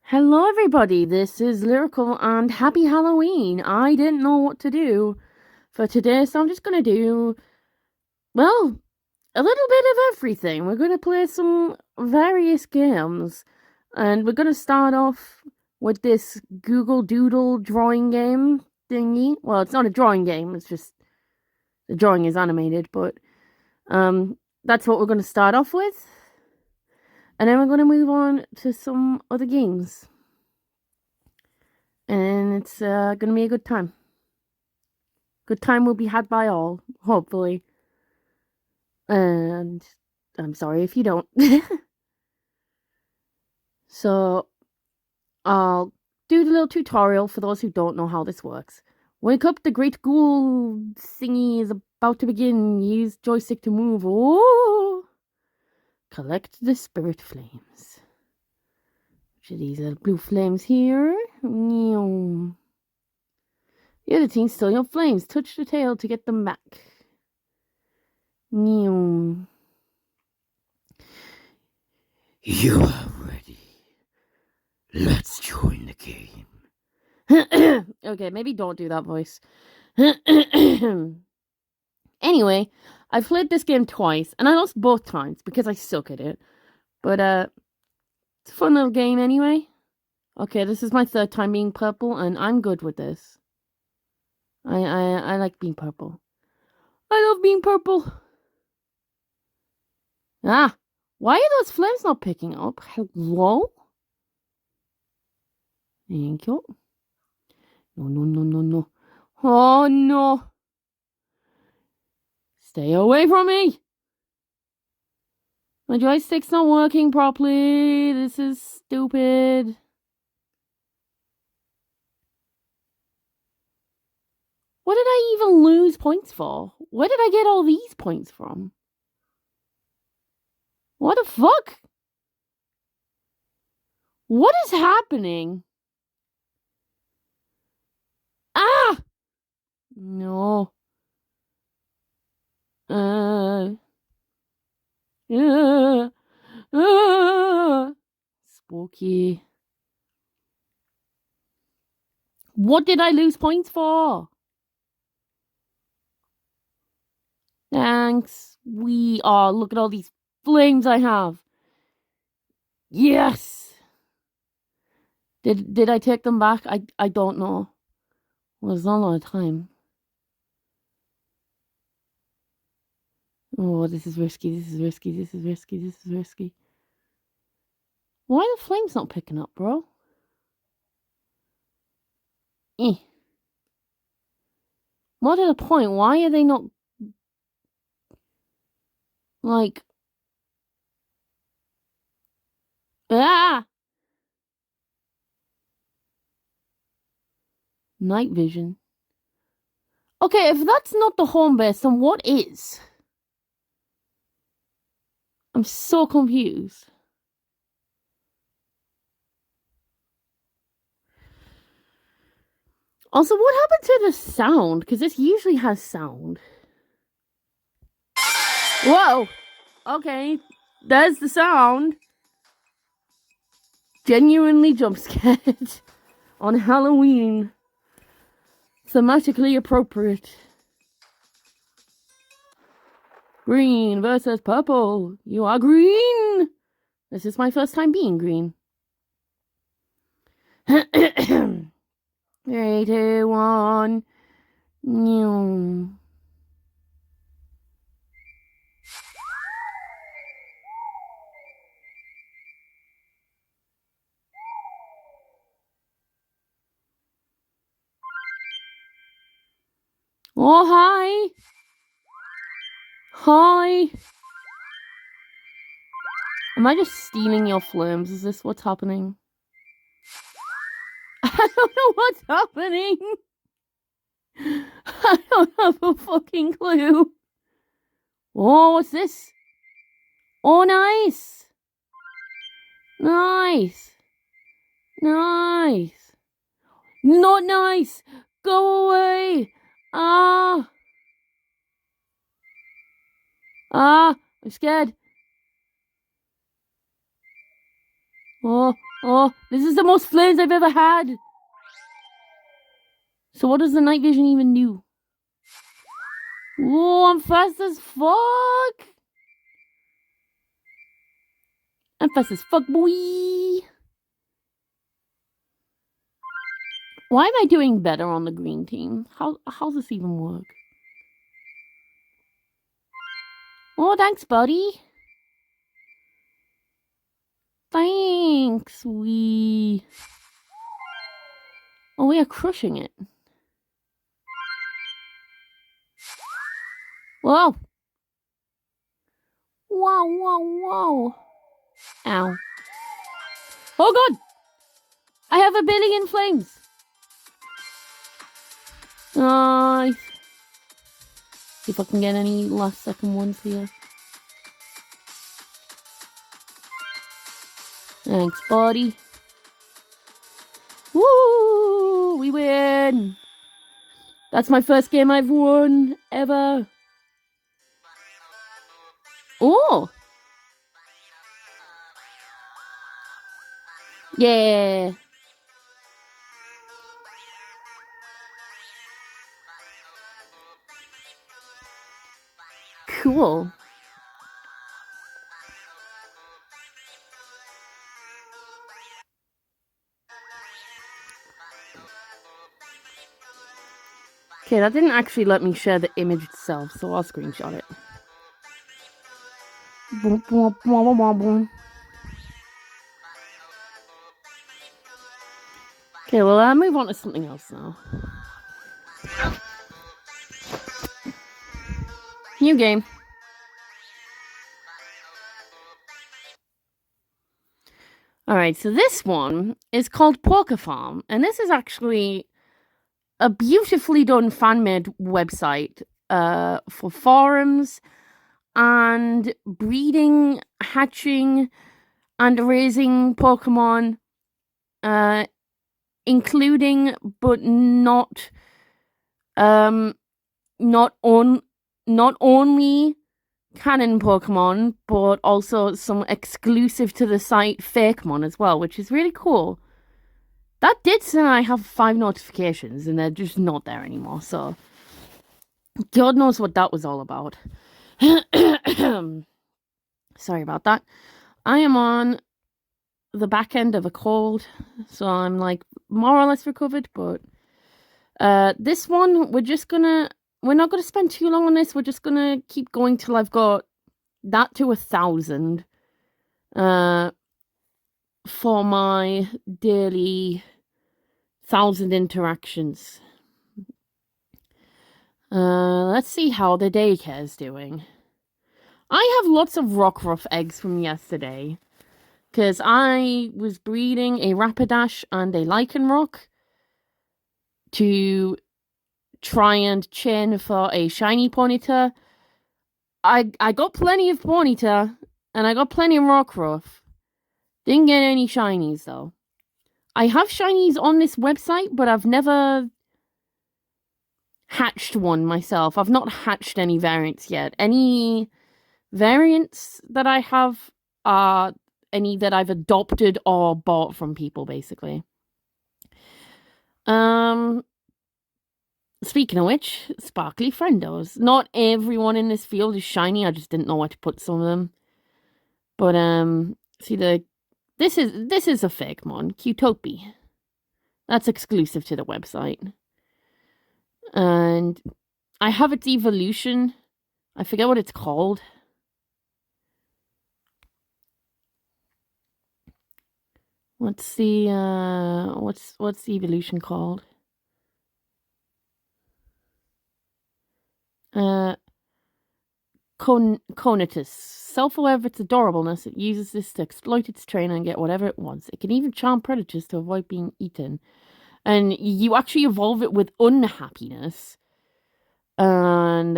Hello, everybody. This is Lyrical and happy Halloween. I didn't know what to do for today, so I'm just gonna do, well, a little bit of everything. We're gonna play some various games, and we're gonna start off with this Google Doodle drawing game thingy. Well, it's not a drawing game, it's just the drawing is animated, but that's what we're gonna start off with, and then we're gonna move on to some other games. And it's gonna be a good time. Good time will be had by all, hopefully. And I'm sorry if you don't. So I'll do the little tutorial for those who don't know how this works. Wake up, the great ghoul thingy is about to begin. Use joystick to move. Oh! Collect the spirit flames. Which are these little blue flames here? The other thing still your flames. Touch the tail to get them back. You are ready. Let's join the game. Okay, maybe don't do that voice. Anyway, I've played this game twice, and I lost both times because I suck at it. But it's a fun little game anyway. Okay, this is my third time being purple, and I'm good with this. I like being purple. I love being purple. Ah, why are those flames not picking up? Hello? Thank you. No. Oh, no. Stay away from me. My joystick's not working properly. This is stupid. What did I even lose points for? Where did I get all these points from? What the fuck? What is happening? Ah! No. Uh. Uh. Spooky. What did I lose points for? Thanks. Look at all these flames I have. Yes. Did I take them back? I don't know. Well, there's not a lot of time. Oh, this is risky. Why are the flames not picking up, bro? More to the point, why are they not like night vision? Okay, if that's not the home base, then what is? I'm so confused. Also, what happened to the sound? Because this usually has sound. Whoa! Okay, there's the sound. Genuinely jump scared on Halloween. Thematically appropriate. Green versus purple. You are green! This is my first time being green. 3, 2, 1. Oh, hi! Hi! Am I just stealing your flames? Is this what's happening? I don't know what's happening! I don't have a fucking clue. Oh, what's this? Oh, nice! Nice! Nice! Not nice! Go away! Ah! Ah! I'm scared. Oh, this is the most flames I've ever had. So what does the night vision even do? Whoa, I'm fast as fuck. I'm fast as fuck, boy. Why am I doing better on the green team? How's this even work? Oh, thanks, buddy. Thanks, we are crushing it. Whoa. Whoa. Ow. Oh, God. I have a billion flames. Nice. See if I can get any last second ones here. Thanks, buddy. Woo! We win! That's my first game I've won ever. Oh! Yeah! Cool. Okay, that didn't actually let me share the image itself, so I'll screenshot it. Okay, well, I'll move on to something else now. New game. Alright, so this one is called Poker Farm, and this is actually a beautifully done fan-made website for forums and breeding, hatching, and raising Pokemon, including but not only canon Pokemon, but also some exclusive to the site Fakemon as well, which is really cool. That did say I have 5 notifications, and they're just not there anymore, so God knows what that was all about. Sorry about that. I am on the back end of a cold, so I'm like more or less recovered, but this one we're not gonna spend too long on this. We're just gonna keep going till I've got that to 1,000 for my daily 1,000 interactions. Let's see how the daycare is doing. I have lots of Rockruff eggs from yesterday, because I was breeding a Rapidash and a Lycanroc to try and chain for a shiny Ponyta. I got plenty of Ponyta, and I got plenty of Rockruff. Didn't get any shinies, though. I have shinies on this website, but I've never hatched one myself. I've not hatched any variants yet. Any variants that I have are any that I've adopted or bought from people, basically. Speaking of which, sparkly friendos. Not everyone in this field is shiny. I just didn't know where to put some of them. But see this is a Fakemon, Cutopia. That's exclusive to the website. And I have its evolution. I forget what it's called. What's the what's the evolution called? Conatus. Self-aware of its adorableness, it uses this to exploit its trainer and get whatever it wants. It can even charm predators to avoid being eaten. And you actually evolve it with unhappiness. And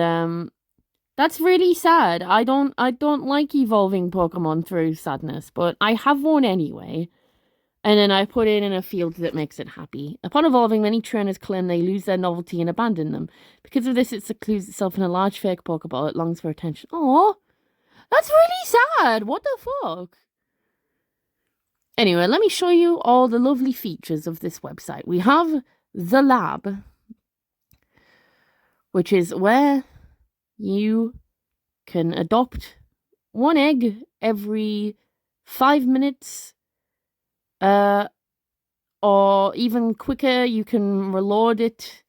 that's really sad. I don't like evolving Pokemon through sadness, but I have one anyway. And then I put it in a field that makes it happy. Upon evolving, many trainers claim they lose their novelty and abandon them. Because of this, it secludes itself in a large fake Pokeball. It longs for attention. Aww, that's really sad. What the fuck? Anyway, let me show you all the lovely features of this website. We have the lab, which is where you can adopt one egg every 5 minutes, or even quicker. You can reload it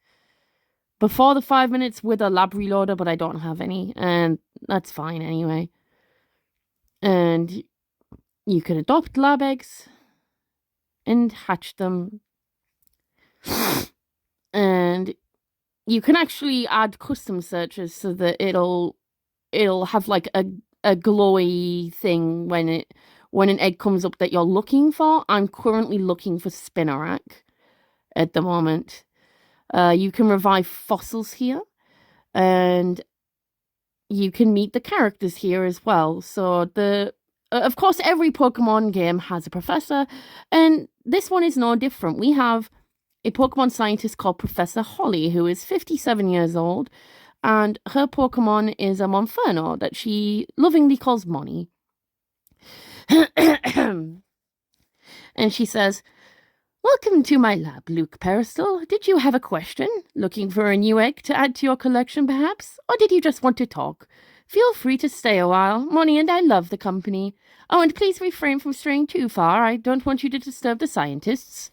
before the 5 minutes with a lab reloader, but I don't have any, and that's fine anyway. And you can adopt lab eggs and hatch them. And you can actually add custom searches so that it'll have like a glowy thing when an egg comes up that you're looking for. I'm currently looking for Spinarak at the moment. You can revive fossils here, and you can meet the characters here as well. So of course, every Pokemon game has a professor, and this one is no different. We have a Pokemon scientist called Professor Holly, who is 57 years old, and her Pokemon is a Monferno that she lovingly calls Moni. And she says, "Welcome to my lab, Luke Peristal. Did you have a question? Looking for a new egg to add to your collection, perhaps? Or did you just want to talk? Feel free to stay a while. Moni and I love the company. Oh, and please refrain from straying too far. I don't want you to disturb the scientists."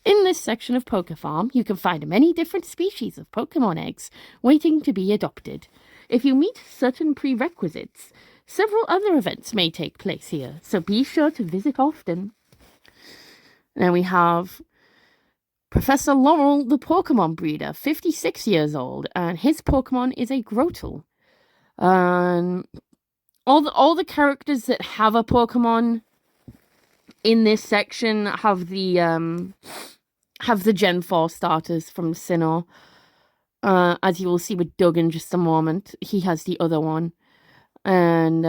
In this section of PokeFarm, you can find many different species of Pokemon eggs waiting to be adopted. If you meet certain prerequisites, several other events may take place here, so be sure to visit often. Then we have Professor Laurel, the Pokemon breeder, 56 years old, and his Pokemon is a Grotle. All the characters that have a Pokemon in this section have the Gen 4 starters from Sinnoh. As you will see with Doug in just a moment, he has the other one. And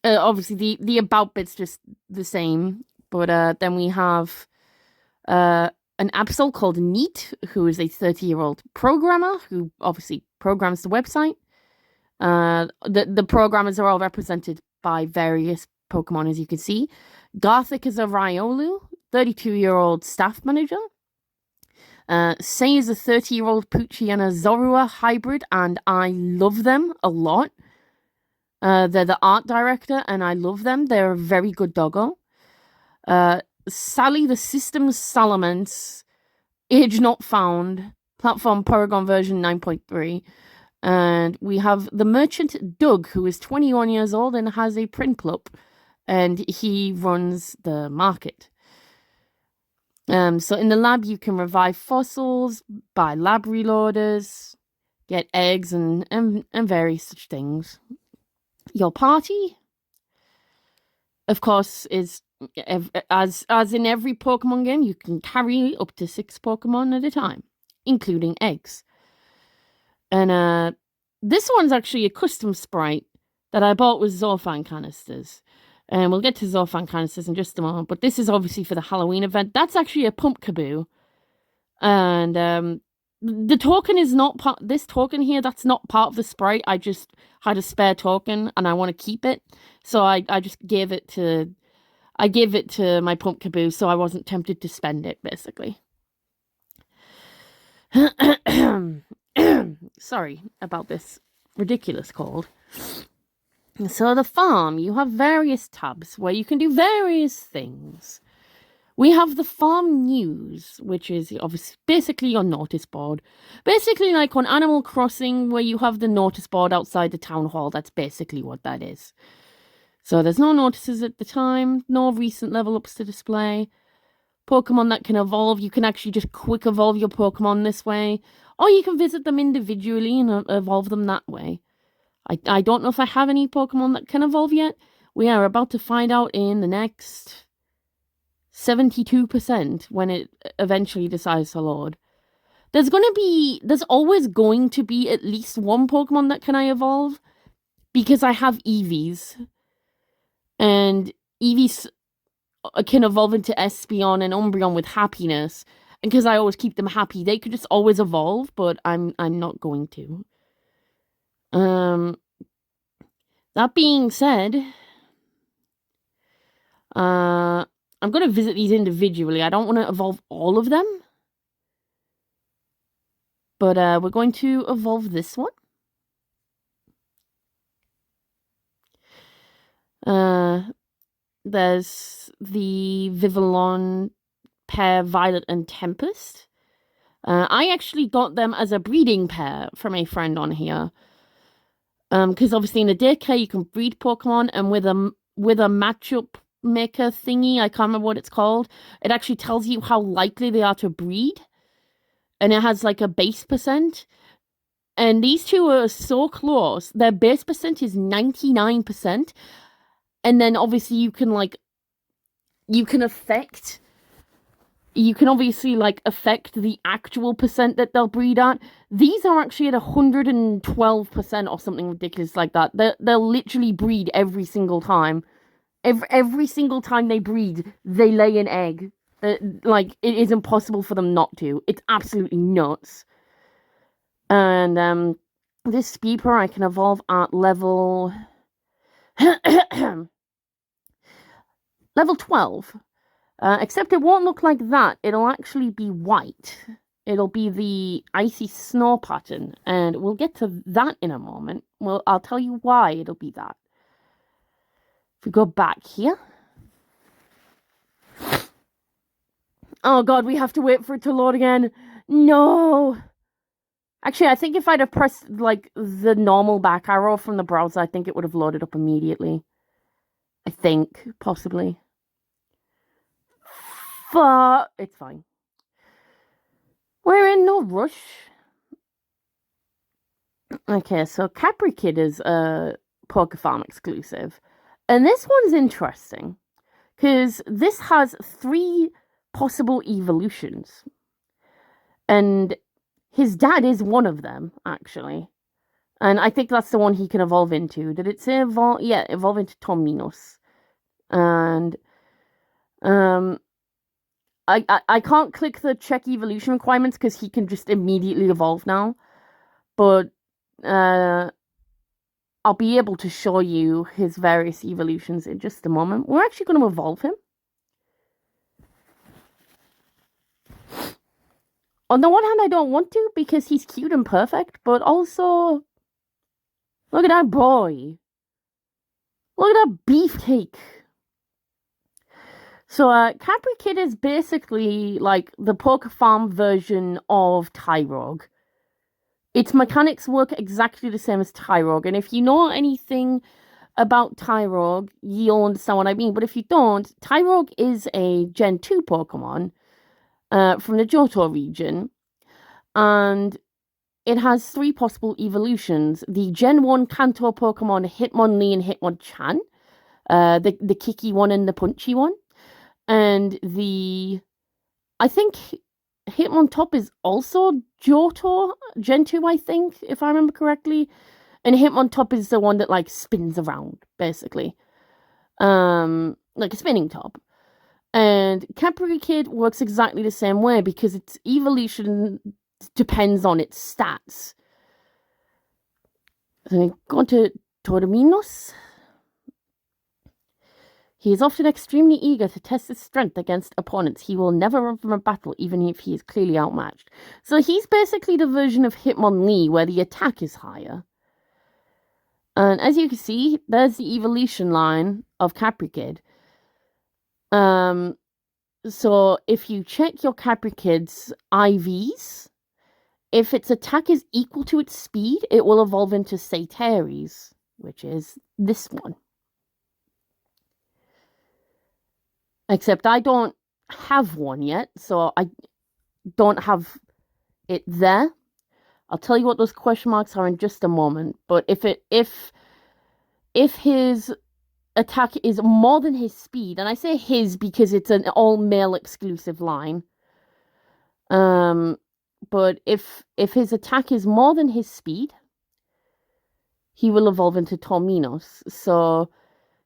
obviously the about bit's just the same. But then we have an Absol called Neat, who is a 30-year-old programmer who obviously programs the website. The programmers are all represented by various Pokemon, as you can see. Garthik is a Riolu, 32-year-old staff manager. Sei is a 30-year-old Poochie and a Zorua hybrid, and I love them a lot. They're the art director, and I love them. They're a very good doggo. Sally, the Systems Salamence, age not found, platform Porygon version 9.3. And we have the merchant Doug, who is 21 years old and has a Prinplup, and he runs the market. So in the lab, you can revive fossils, buy lab reloaders, get eggs, and various such things. Your party, of course, is as in every Pokemon game, you can carry up to 6 Pokemon at a time, including eggs. And this one's actually a custom sprite that I bought with Zorfang canisters. And we'll get to Zorfang canisters in just a moment. But this is obviously for the Halloween event. That's actually a Pumpkaboo. And the token is not part... This token here, that's not part of the sprite. I just had a spare token and I want to keep it. So I just gave it to... I gave it to my Pumpkaboo, so I wasn't tempted to spend it, basically. Sorry about this ridiculous cold. So the farm, you have various tabs where you can do various things. We have the farm news, which is obviously basically your notice board. Basically like on Animal Crossing, where you have the notice board outside the town hall. That's basically what that is. So there's no notices at the time, no recent level ups to display. Pokemon that can evolve, you can actually just quick evolve your Pokemon this way. Or you can visit them individually and evolve them that way. I don't know if I have any Pokemon that can evolve yet. We are about to find out in the next 72% when it eventually decides to load. There's always going to be at least one Pokemon that can I evolve. Because I have Eevees. And Eevees can evolve into Espeon and Umbreon with happiness. And because I always keep them happy, they could just always evolve, but I'm not going to. That being said, I'm going to visit these individually. I don't want to evolve all of them. But we're going to evolve this one. There's the Vivillon pair, Violet and Tempest. I actually got them as a breeding pair from a friend on here. Because obviously in the daycare you can breed Pokemon, and with a matchup maker thingy, I can't remember what it's called, it actually tells you how likely they are to breed. And it has like a base percent. And these two are so close. Their base percent is 99%. And then obviously you can obviously affect the actual percent that they'll breed at. These are actually at 112% or something ridiculous like that. They'll literally breed every single time. Every single time they breed, they lay an egg. It is impossible for them not to. It's absolutely nuts. And this Speedper I can evolve at level level 12. Except it won't look like that. It'll actually be white. It'll be the icy snow pattern, and we'll get to that in a moment. Well, I'll tell you why it'll be that. If we go back here. Oh god, we have to wait for it to load again. No! Actually, I think if I'd have pressed, the normal back arrow from the browser, I think it would have loaded up immediately. I think, possibly. But it's fine. We're in no rush. Okay, so Capri Kid is a PokeFarm exclusive. And this one's interesting, because this has 3 possible evolutions. And his dad is one of them, actually. And I think that's the one he can evolve into. Did it say evolve? Yeah, evolve into Tominos. And I can't click the check evolution requirements because he can just immediately evolve now. But I'll be able to show you his various evolutions in just a moment. We're actually going to evolve him. On the one hand, I don't want to because he's cute and perfect, but also, look at that boy. Look at that beefcake. So, Capri Kid is basically like the PokeFarm version of Tyrogue. Its mechanics work exactly the same as Tyrogue, and if you know anything about Tyrogue, you'll understand what I mean. But if you don't, Tyrogue is a Gen 2 Pokemon from the Johto region, and it has 3 possible evolutions. The Gen 1 Kanto Pokemon Hitmonlee and Hitmonchan, the kicky one and the punchy one, and I think Hitmontop is also Johto Gen 2, I think, if I remember correctly. And Hitmontop is the one that spins around, basically. Like a spinning top. And Capri Kid works exactly the same way because its evolution depends on its stats. So go on to Torminos. He is often extremely eager to test his strength against opponents. He will never run from a battle, even if he is clearly outmatched. So he's basically the version of Hitmonlee, where the attack is higher. And as you can see, there's the evolution line of Capri Kid. So if you check your Capri Kid's IVs, if its attack is equal to its speed, it will evolve into Setaries, which is this one. Except I don't have one yet, so I don't have it there. I'll tell you what those question marks are in just a moment. But if his attack is more than his speed, and I say his because it's an all-male exclusive line. But if his attack is more than his speed, he will evolve into Torminos. So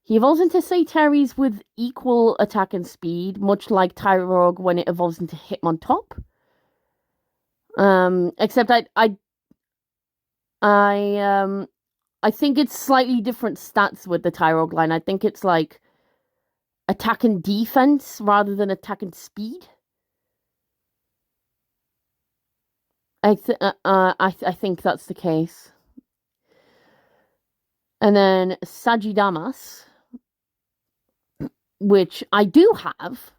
he evolves into Setaries with equal attack and speed, much like Tyrogue when it evolves into Hitmontop. Except I think it's slightly different stats with the Tyrogue line. I think it's attack and defense rather than attack and speed. I think that's the case. And then Sagidamas, which I do have.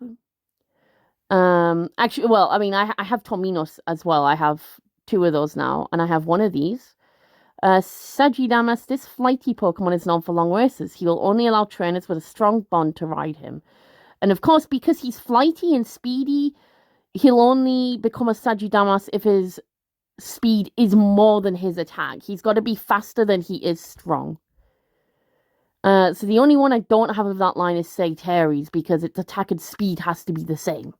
Actually, well, I mean, I have Tominos as well. I have 2 of those now, and I have 1 of these. Sagidamas, this flighty Pokemon is known for long races. He will only allow trainers with a strong bond to ride him. And of course, because he's flighty and speedy, he'll only become a Sagidamas if his speed is more than his attack. He's got to be faster than he is strong. So the only one I don't have of that line is Setaries, because its attack and speed has to be the same.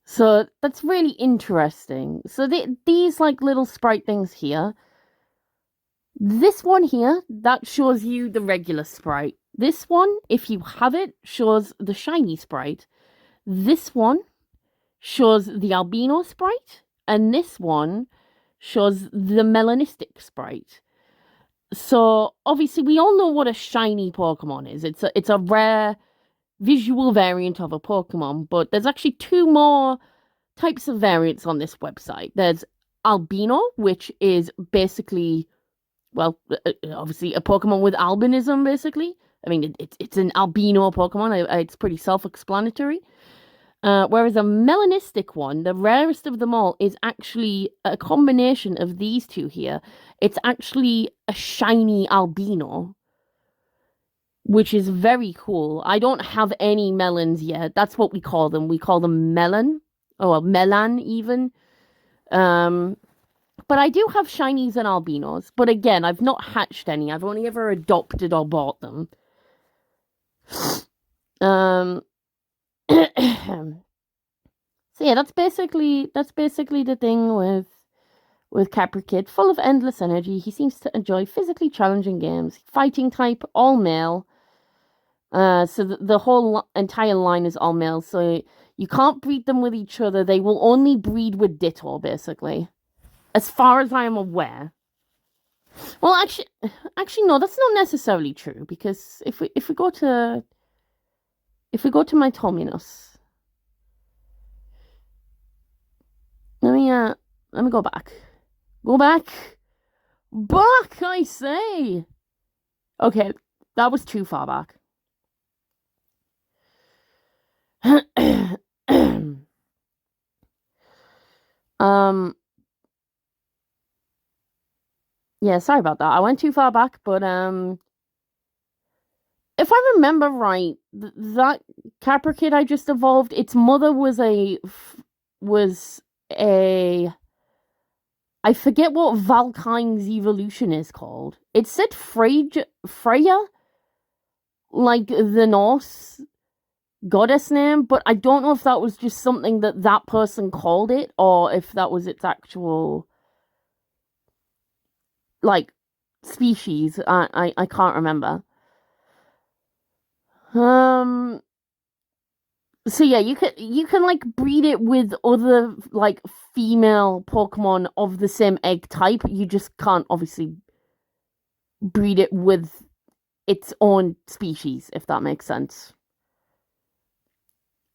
So that's really interesting. So these like little sprite things here. This one here, that shows you the regular sprite. This one, if you have it, shows the shiny sprite. This one shows the albino sprite. And this one shows the melanistic sprite. So obviously we all know what a shiny Pokemon is. It's a rare visual variant of a Pokemon, but there's actually 2 more types of variants on this website. There's albino, which is basically, well, obviously a Pokemon with albinism, basically. I mean, it's an albino Pokemon. It's pretty self-explanatory. Whereas a melanistic one, the rarest of them all, is actually a combination of these 2 here. It's actually a shiny albino, which is very cool. I don't have any melons yet. That's what we call them. We call them melon, or melan even. But I do have shinies and albinos. But again, I've not hatched any. I've only ever adopted or bought them. So yeah, that's basically the thing with Capricid. Full of endless energy, he seems to enjoy physically challenging games. Fighting type, all male. So the whole entire line is all male. So you can't breed them with each other. They will only breed with Ditto, basically, as far as I am aware. Well, actually, no, that's not necessarily true, because if we go to my Tominos. Let me go back. Go back! Back, I say! Okay, that was too far back. Yeah, sorry about that. I went too far back, but if I remember right, that Capricid I just evolved, its mother was a I forget what Valkyne's evolution is called. It said Freya, like the Norse goddess name, but I don't know if that was just something that person called it, or if that was its actual, like, species. I can't remember. So yeah, you can like breed it with other like female Pokemon of the same egg type. You just can't obviously breed it with its own species, if that makes sense.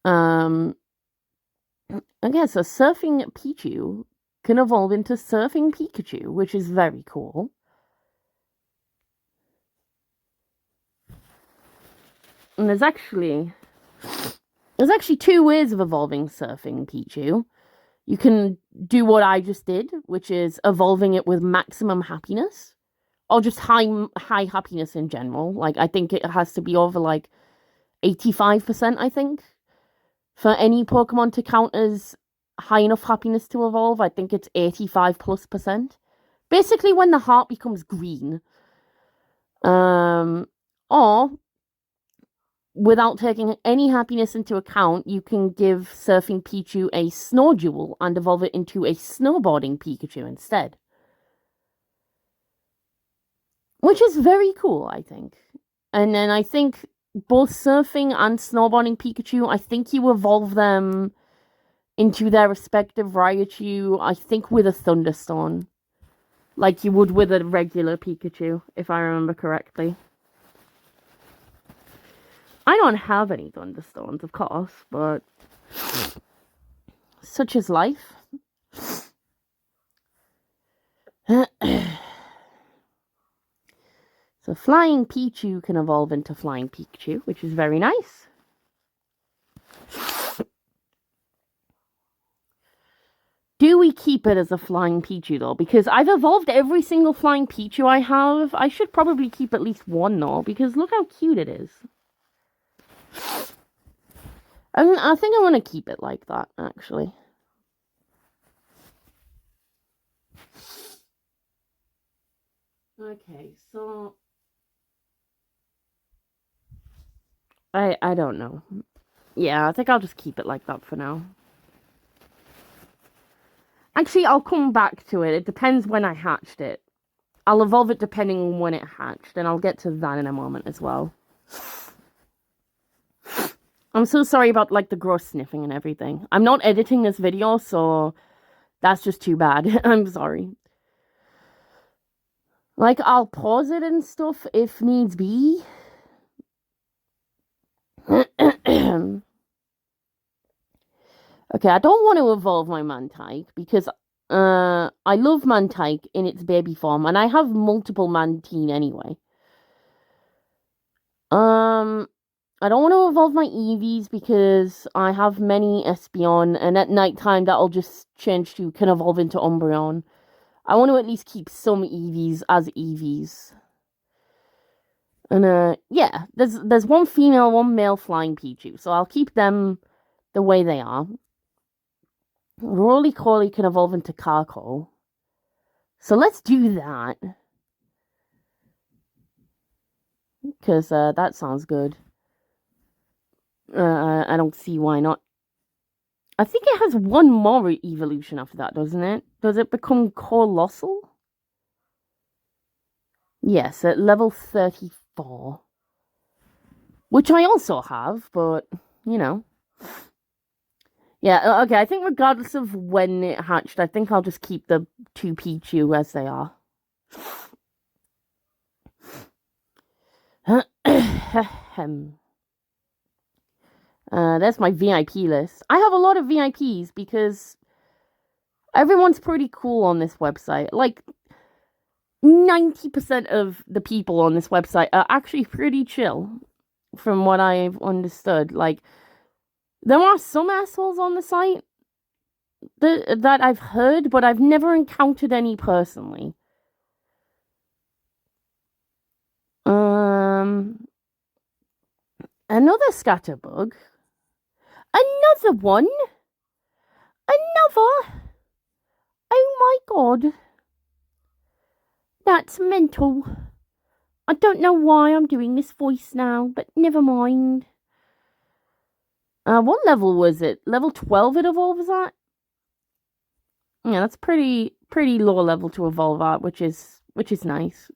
Okay, so Surfing Pichu can evolve into Surfing Pikachu, which is very cool. And there's actually 2 ways of evolving Surfing Pichu. You can do what I just did, which is evolving it with maximum happiness, or just high happiness in general. Like, I think it has to be over like 85%, I think, for any Pokemon to count as high enough happiness to evolve. I think it's 85+%. Basically, when the heart becomes green. Or, without taking any happiness into account, you can give Surfing Pichu a Snow and evolve it into a Snowboarding Pikachu instead. Which is very cool, I think. And then I think both Surfing and Snowboarding Pikachu, I think you evolve them into their respective Raichu, I think with a Thunderstone. Like you would with a regular Pikachu, if I remember correctly. I don't have any Thunderstones, of course, but such is life. So Flying Pichu can evolve into Flying Pikachu, which is very nice. Do we keep it as a Flying Pichu, though? Because I've evolved every single Flying Pichu I have. I should probably keep at least one, though, because look how cute it is. I think I want to keep it like that, actually. Okay, so... I don't know. Yeah, I think I'll just keep it like that for now. Actually, I'll come back to it. It depends when I hatched it. I'll evolve it depending on when it hatched, and I'll get to that in a moment as well. I'm so sorry about, like, the gross sniffing and everything. I'm not editing this video, so that's just too bad. I'm sorry. Like, I'll pause it and stuff if needs be. Okay, I don't want to evolve my Mantike because I love Mantike in its baby form, and I have multiple Mantine anyway. I don't want to evolve my Eevees because I have many Espeon, and at nighttime that'll just change to can evolve into Umbreon. I want to at least keep some Eevees as Eevees. And yeah, there's one female, one male Flying Pichu, so I'll keep them the way they are. Roly-Coly can evolve into Carkol. So let's do that. Because that sounds good. I don't see why not. I think it has one more evolution after that, doesn't it? Does it become Colossal? Yes, at level 34. Which I also have, but, you know. Yeah, okay, I think regardless of when it hatched, I think I'll just keep the two Pichu as they are. That's my VIP list. I have a lot of VIPs because everyone's pretty cool on this website. Like, 90% of the people on this website are actually pretty chill, from what I've understood. Like, there are some assholes on the site that I've heard, but I've never encountered any personally. Another Scatterbug. Another one. Another. Oh my god. That's mental. I don't know why I'm doing this voice now, but never mind. What level was it? Level 12 it evolves at? Yeah, that's pretty low level to evolve at, which is nice.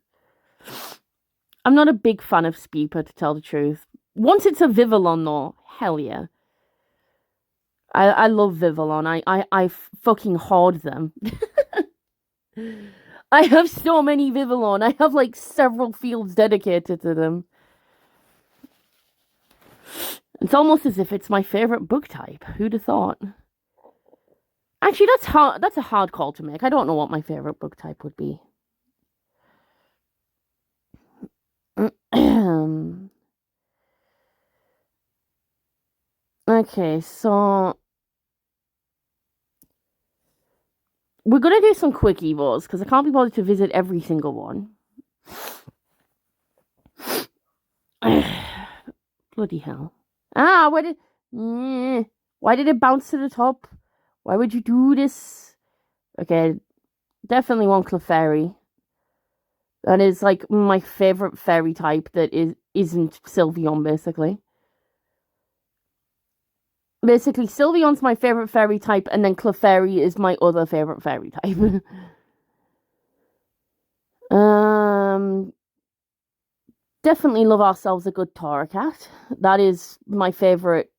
I'm not a big fan of Speeper, to tell the truth. Once it's a Vivillon, though, hell yeah. I love Vivillon. I fucking hoard them. I have so many Vivillon. I have like several fields dedicated to them. It's almost as if it's my favorite book type. Who'd have thought? Actually, that's a hard call to make. I don't know what my favorite book type would be. Okay, so we're gonna do some quick evos because I can't be bothered to visit every single one. Bloody hell! Ah, why did it bounce to the top? Why would you do this? Okay, definitely want Clefairy. That is like my favorite fairy type that isn't Sylveon, basically. Basically, Sylveon's my favorite fairy type, and then Clefairy is my other favorite fairy type. Definitely love ourselves a good Torracat. That is my favorite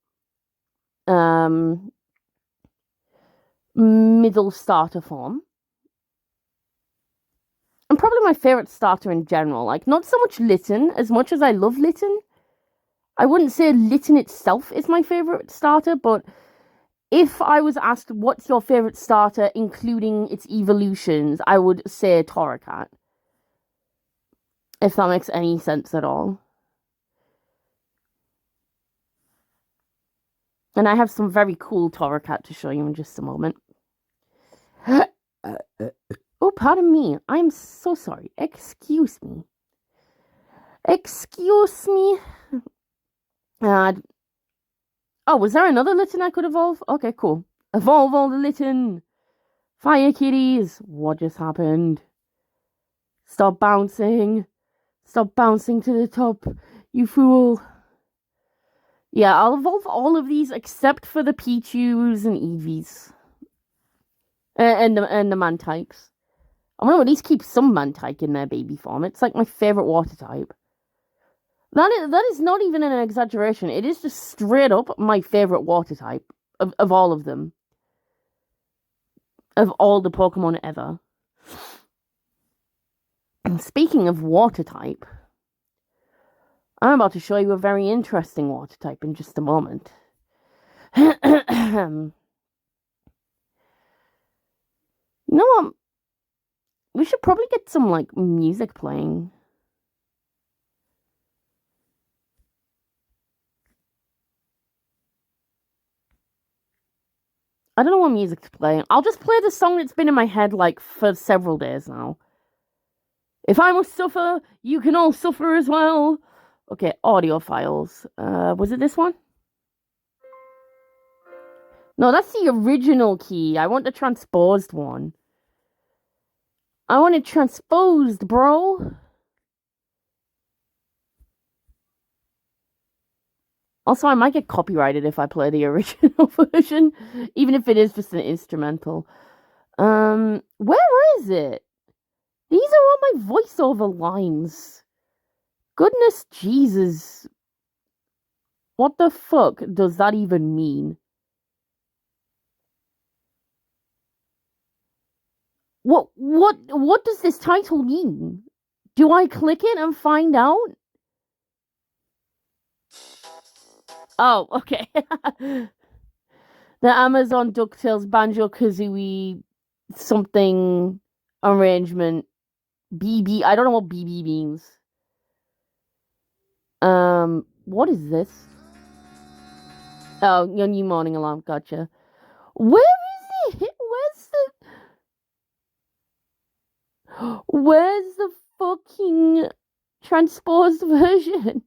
middle starter form. And probably my favorite starter in general. Like, not so much Litten, as much as I love Litten. I wouldn't say Litten itself is my favorite starter, but if I was asked what's your favorite starter, including its evolutions, I would say Torracat. If that makes any sense at all. And I have some very cool Torracat to show you in just a moment. Oh, pardon me. I'm so sorry. Excuse me. Excuse me. Oh, was there another Litten I could evolve? Okay, cool. Evolve all the Litten. Fire kitties. What just happened? Stop bouncing. Stop bouncing to the top, you fool. Yeah, I'll evolve all of these except for the Pichus and Eevees. And the Mantikes. I want to at least keep some Mantike in their baby form. It's like my favorite water type. That is not even an exaggeration. It is just straight up my favorite water type of all of them. Of all the Pokemon ever. And speaking of water type, I'm about to show you a very interesting water type in just a moment. You know what? We should probably get some, like, music playing. I don't know what music to play. I'll just play the song that's been in my head, like, for several days now. If I must suffer, you can all suffer as well. Okay, audio files. Was it this one? No, that's the original key. I want the transposed one. I want it transposed, bro. Also, I might get copyrighted if I play the original version, even if it is just an instrumental. Where is it? These are all my voiceover lines. Goodness Jesus. What the fuck does that even mean? What does this title mean? Do I click it and find out? Oh, okay. The Amazon DuckTales Banjo-Kazooie something arrangement. BB. I don't know what BB means. What is this? Oh, your new morning alarm. Gotcha. Where is it? Where's the fucking transposed version?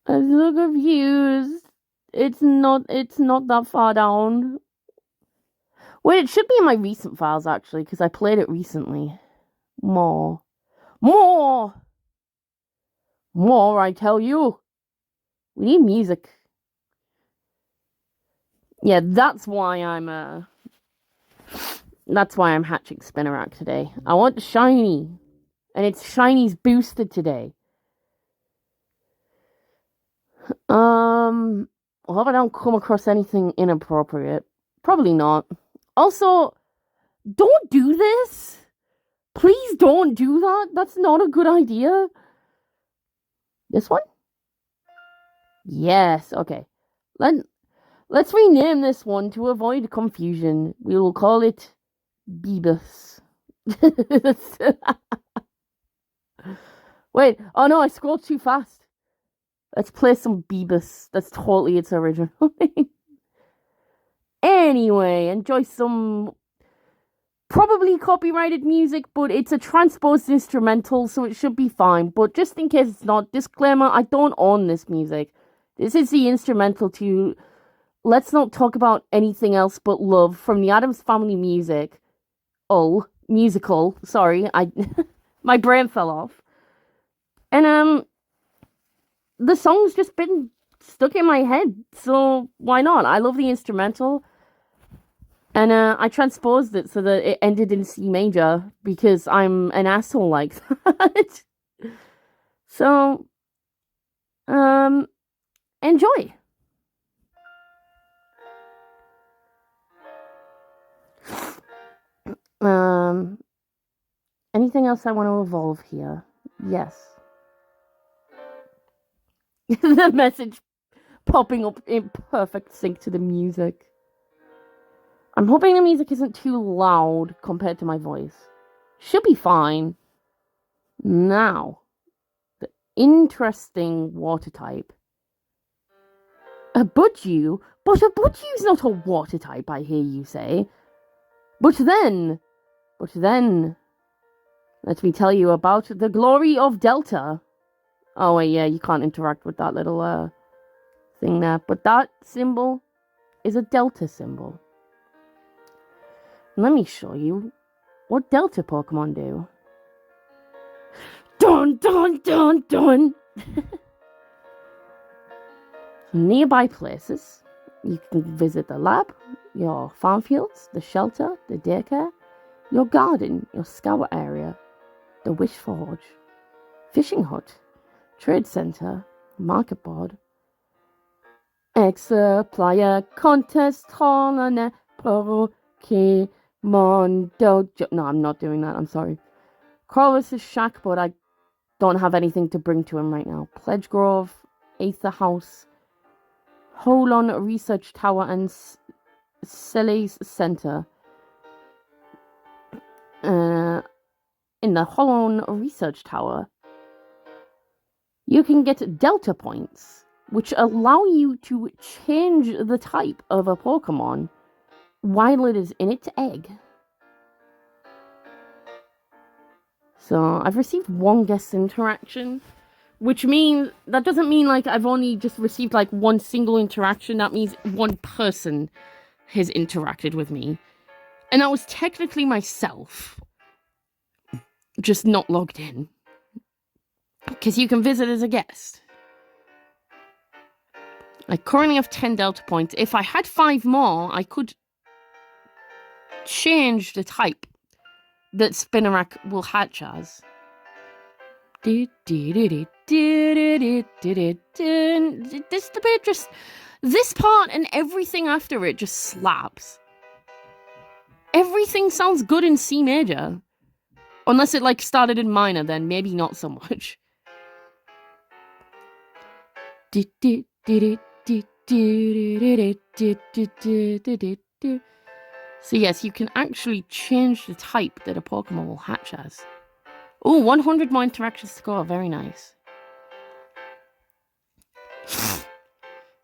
I'm so confused. It's not that far down. Wait, it should be in my recent files actually, because I played it recently. More, I tell you. We need music. Yeah, that's why I'm hatching Spinarak today. I want shiny. And it's shinies boosted today. I hope I don't come across anything inappropriate. Probably not. Also, don't do this. Please don't do that. That's not a good idea. This one? Yes, okay. Let's rename this one to avoid confusion. We will call it Beebus. Wait, oh no, I scrolled too fast. Let's play some Beebus. That's totally its original name. Anyway, enjoy some probably copyrighted music, but it's a transposed instrumental, so it should be fine. But just in case it's not, disclaimer, I don't own this music. This is the instrumental to Let's Not Talk About Anything Else But Love from the Addams Family Music. Oh, musical. Sorry, my brain fell off. And the song's just been stuck in my head, so why not? I love the instrumental. And I transposed it so that it ended in C major because I'm an asshole like that. So, enjoy. Anything else I want to evolve here? Yes. The message popping up in perfect sync to the music. I'm hoping the music isn't too loud compared to my voice. Should be fine. Now, the interesting water type. A Budgie? But a Budgie's not a water type, I hear you say. But then, let me tell you about the glory of Delta. Oh, wait, yeah, you can't interact with that little, thing there. But that symbol is a Delta symbol. Let me show you what Delta Pokemon do. Dun, dun, dun, dun! Nearby places, you can visit the lab, your farm fields, the shelter, the daycare, your garden, your scout area, the Wish Forge, fishing hut, trade center, market board, X-Supplier, contest hall, and Pokemon Dojo. No, I'm not doing that, I'm sorry. Corvus' shack, but I don't have anything to bring to him right now. Pledge Grove, Aether House, Holon Research Tower, and Celes Center. In the Holon Research Tower, you can get Delta points, which allow you to change the type of a Pokemon while it is in its egg. So I've received one guest interaction, which means, that doesn't mean like I've only just received like one single interaction. That means one person has interacted with me. And that was technically myself, just not logged in. Because you can visit as a guest. I currently have 10 Delta points. If I had 5 more, I could change the type that Spinarak will hatch as. This bit just, this part and everything after it just slaps. Everything sounds good in C major. Unless it like started in minor, then maybe not so much. So yes, you can actually change the type that a Pokemon will hatch as. Oh, 100 more interactions to go. Very nice. So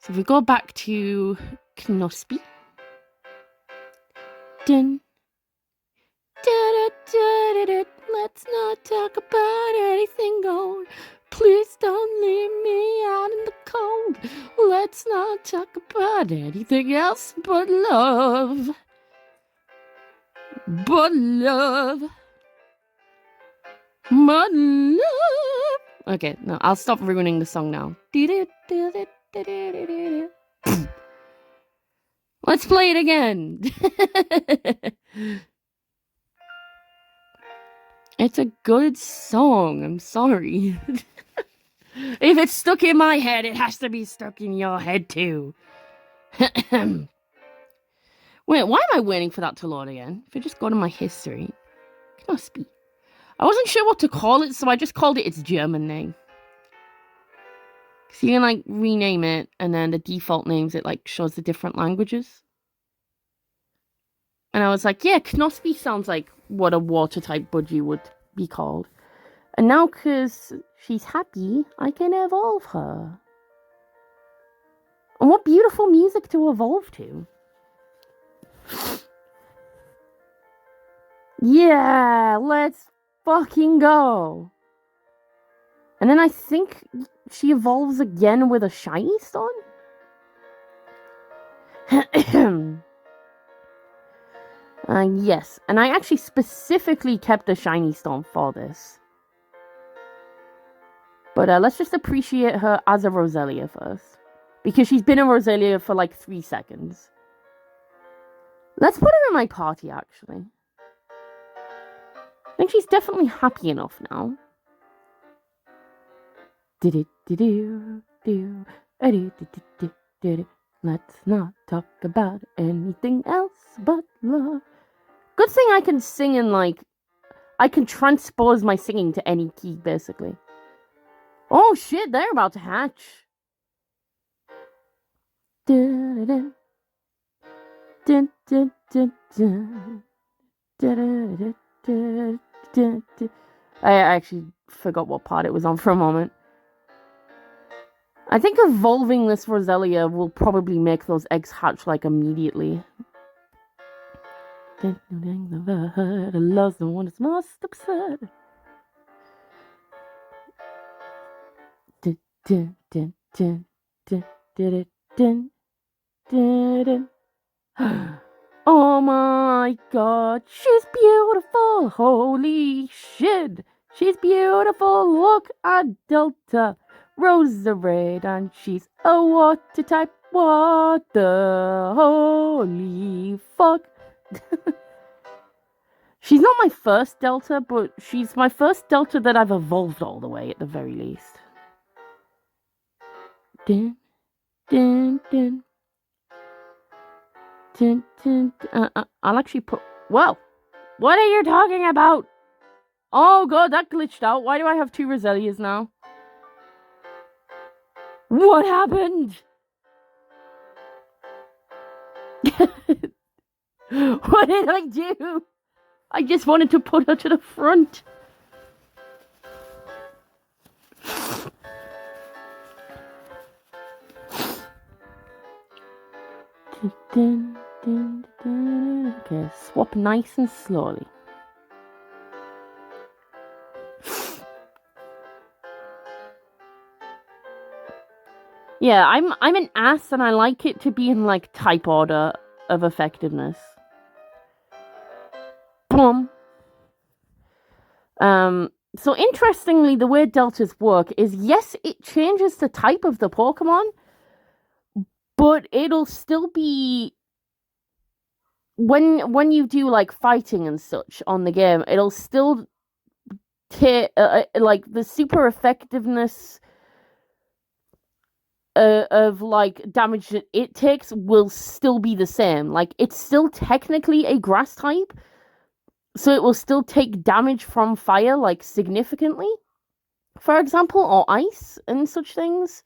if we go back to Knospi. Dun. Let's not talk about anything gold. Please don't leave me out in the cold. Let's not talk about anything else but love. But love. But love. Okay, no, I'll stop ruining the song now. Let's play it again. It's a good song. I'm sorry. If it's stuck in my head, it has to be stuck in your head too. Wait, why am I waiting for that to load again? If I just go to my history. Knospi. I wasn't sure what to call it, so I just called it its German name. So you can like rename it, and then the default names, it like shows the different languages. And I was like, yeah, Knospi sounds like what a water type Budgie would be called. And now, because she's happy, I can evolve her. And what beautiful music to evolve to. Yeah, let's fucking go. And then I think she evolves again with a shiny stone? Yes, and I actually specifically kept a shiny stone for this. But let's just appreciate her as a Roselia first. Because she's been a Roselia for like 3 seconds. Let's put her in my party, actually. I think she's definitely happy enough now. Let's not talk about anything else but love. Good thing I can sing in, like, I can transpose my singing to any key, basically. Oh shit, they're about to hatch. Dun, dun, dun, dun, dun. Dun, dun, dun, dun. I actually forgot what part it was on for a moment. I think evolving this Roselia will probably make those eggs hatch like immediately. The love's the one that's most absurd. Dun, dun, dun, dun, dun, dun, dun, dun. Oh my god, she's beautiful! Holy shit! She's beautiful! Look at Delta Roserade, and she's a water type. What the holy fuck? She's not my first Delta, but she's my first Delta that I've evolved all the way at the very least. Dun, dun, dun. Dun, dun, I'll actually put... Whoa! What are you talking about? Oh god, that glitched out. Why do I have 2 Roselias now? What happened? What did I do? I just wanted to put her to the front. Dun, dun, dun. Okay, swap nice and slowly. Yeah, I'm an ass and I like it to be in like type order of effectiveness. Boom. So interestingly, the way deltas work is, yes, it changes the type of the Pokemon, but it'll still be when you do like fighting and such on the game, it'll still take like the super effectiveness of like damage that it takes will still be the same. Like it's still technically a grass type, so it will still take damage from fire like significantly, for example, or ice and such things.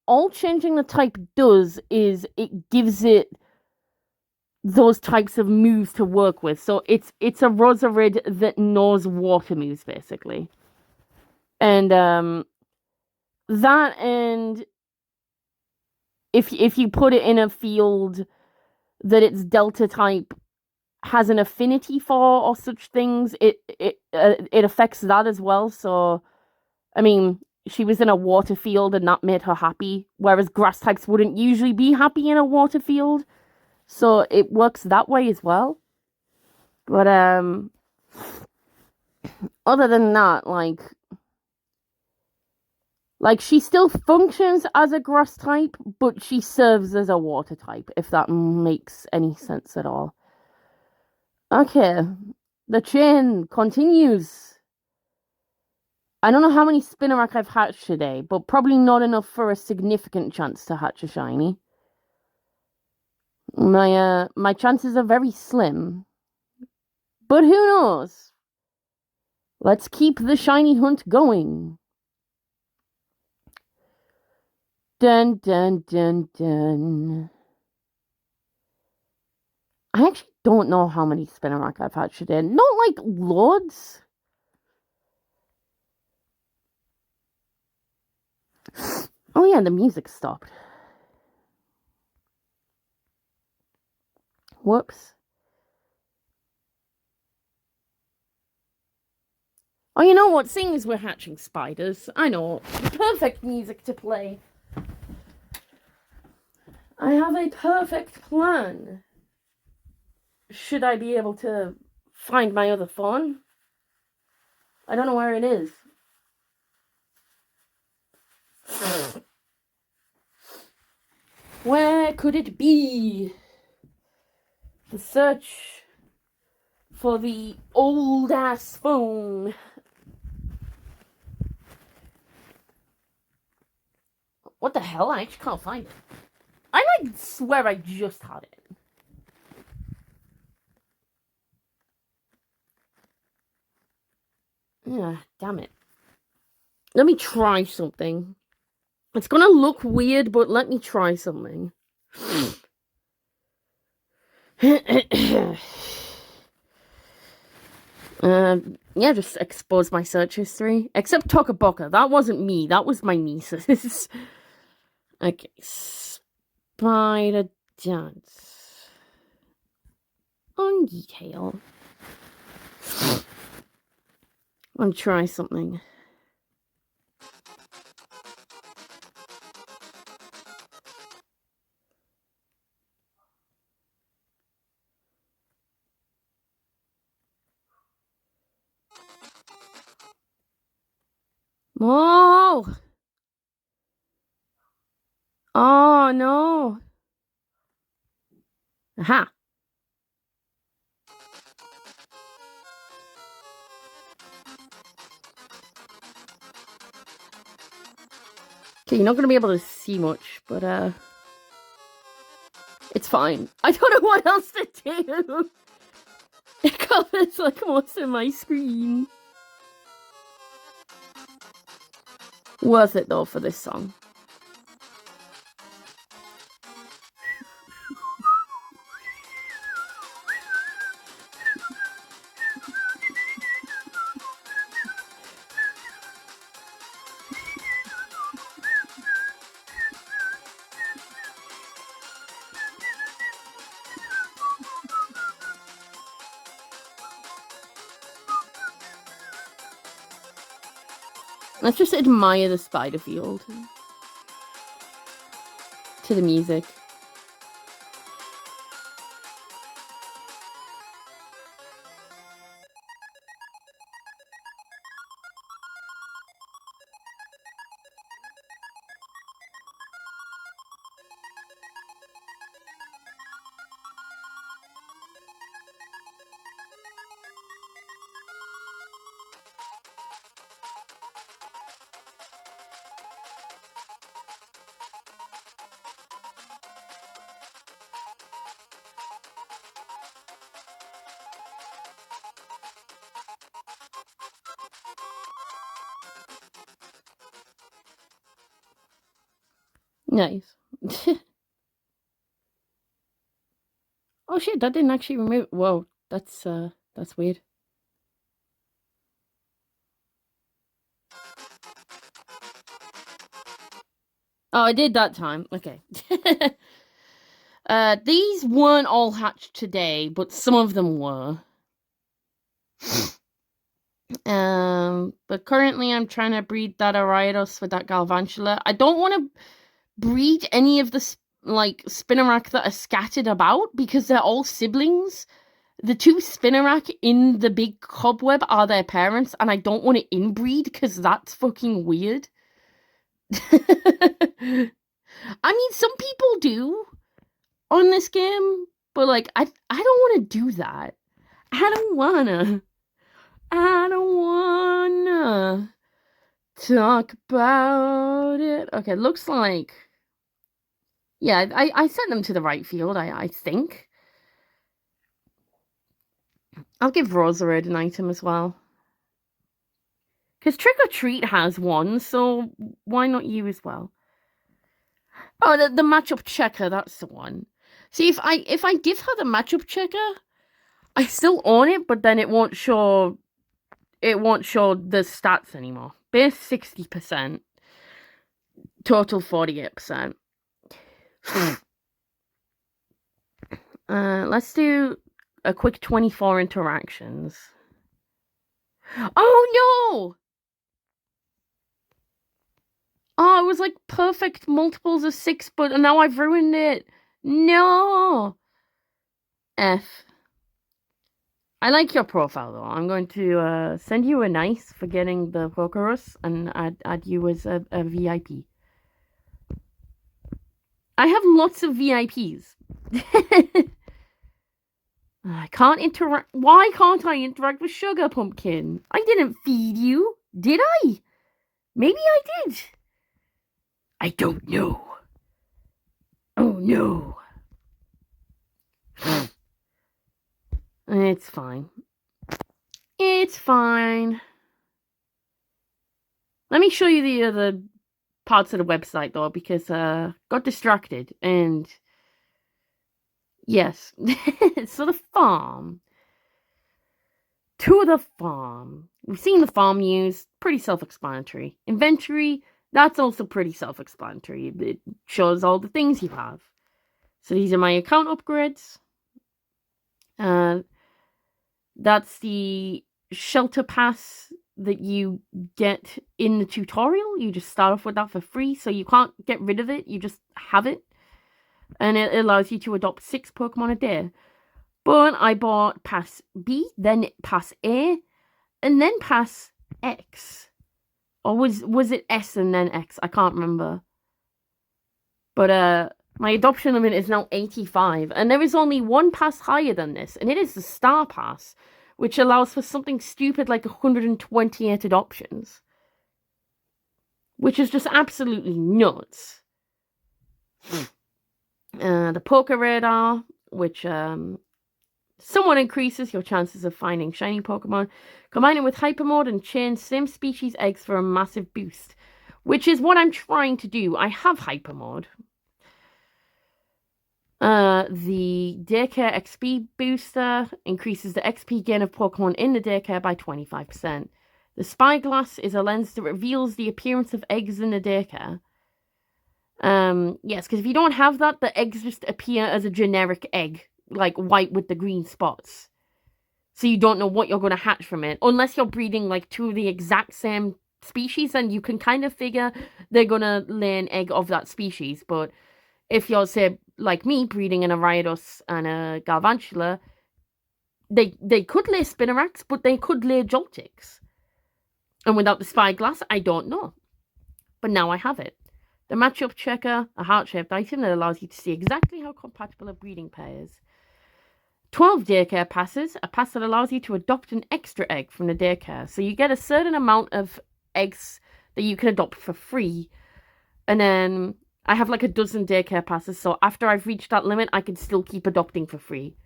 All changing the type does is it gives it those types of moves to work with. So it's a Roserade that knows water moves basically. And that, and if you put it in a field that its Delta type has an affinity for or such things, it affects that as well. So I mean, she was in a water field and that made her happy, whereas grass types wouldn't usually be happy in a water field. So it works that way as well. But other than that, like she still functions as a grass type, but she serves as a water type, if that makes any sense at all. Okay, the chain continues. I don't know how many Spinarak I've hatched today, but probably not enough for a significant chance to hatch a shiny. My chances are very slim. But who knows? Let's keep the shiny hunt going. Dun dun dun dun. I actually don't know how many Spinarak I've hatched today. Not like loads. Oh yeah, the music stopped. Whoops. Oh, you know what? Seeing as we're hatching spiders, I know. Perfect music to play. I have a perfect plan. Should I be able to find my other phone? I don't know where it is. Where could it be? The search for the old ass phone. What the hell? I actually can't find it. I swear I just had it. Yeah, damn it. Let me try something. It's gonna look weird, but let me try something. Yeah, just expose my search history. Except Tokaboka. That wasn't me. That was my nieces. Okay. Spider dance. On detail. I'm gonna try something. Oh! Oh no! Aha! Okay, you're not gonna be able to see much, but it's fine. I don't know what else to do. It covers like most of my screen. Worth it though for this song. Let's just admire the spider field to the music. Nice. Oh shit, that didn't actually remove. Whoa, that's weird. Oh, I did that time. Okay. These weren't all hatched today, but some of them were. But currently I'm trying to breed that Ariados with that Galvantula. I don't want to breed any of the Spinarak that are scattered about because they're all siblings. The two Spinarak in the big cobweb are their parents, and I don't want to inbreed because that's fucking weird. I mean, some people do on this game, but like I don't want to do that. I don't wanna talk about it. Okay, looks like yeah, I sent them to the right field, I think. I'll give Roserade an item as well. Because Trick or Treat has one, so why not you as well? Oh, the matchup checker, that's the one. See, if I give her the matchup checker, I still own it, but then it won't show the stats anymore. Base 60%, total 48%. Let's do a quick 24 interactions. Oh no! Oh, it was like perfect multiples of 6, but now I've ruined it. No! F. I like your profile though. I'm going to send you a nice for getting the Pokerus and add you as a VIP. I have lots of VIPs. I can't interact. Why can't I interact with Sugar Pumpkin? I didn't feed you, did I? Maybe I did. I don't know. Oh no. It's fine. It's fine. Let me show you the other parts of the website though, because got distracted. And yes, so the farm. To the farm. We've seen the farm used, pretty self-explanatory. Inventory, that's also pretty self-explanatory. It shows all the things you have. So these are my account upgrades. That's the shelter pass that you get in the tutorial. You just start off with that for free, so you can't get rid of it. You just have it. And it allows you to adopt 6 Pokemon a day. But I bought Pass B, then Pass A, and then Pass X. Or was it S and then X? I can't remember. But my adoption limit is now 85, and there is only one pass higher than this, and it is the Star Pass, which allows for something stupid like 128 adoptions. Which is just absolutely nuts. The Poké Radar, which somewhat increases your chances of finding shiny Pokemon. Combine it with Hyper Mode and chain same species eggs for a massive boost, which is what I'm trying to do. I have Hyper Mode. The Daycare XP booster increases the XP gain of Pokemon in the daycare by 25%. The Spyglass is a lens that reveals the appearance of eggs in the daycare. Yes, because if you don't have that, the eggs just appear as a generic egg, like white with the green spots. So you don't know what you're going to hatch from it. Unless you're breeding like 2 of the exact same species, and you can kind of figure they're going to lay an egg of that species. But if you're, say, like me, breeding an Ariados and a Galvantula, they could lay Spinarak's, but they could lay Joltix. And without the Spyglass, I don't know. But now I have it. The Matchup Checker, a heart-shaped item that allows you to see exactly how compatible a breeding pair is. 12 daycare passes, a pass that allows you to adopt an extra egg from the daycare. So you get a certain amount of eggs that you can adopt for free. And then I have like a dozen daycare passes, so after I've reached that limit, I can still keep adopting for free.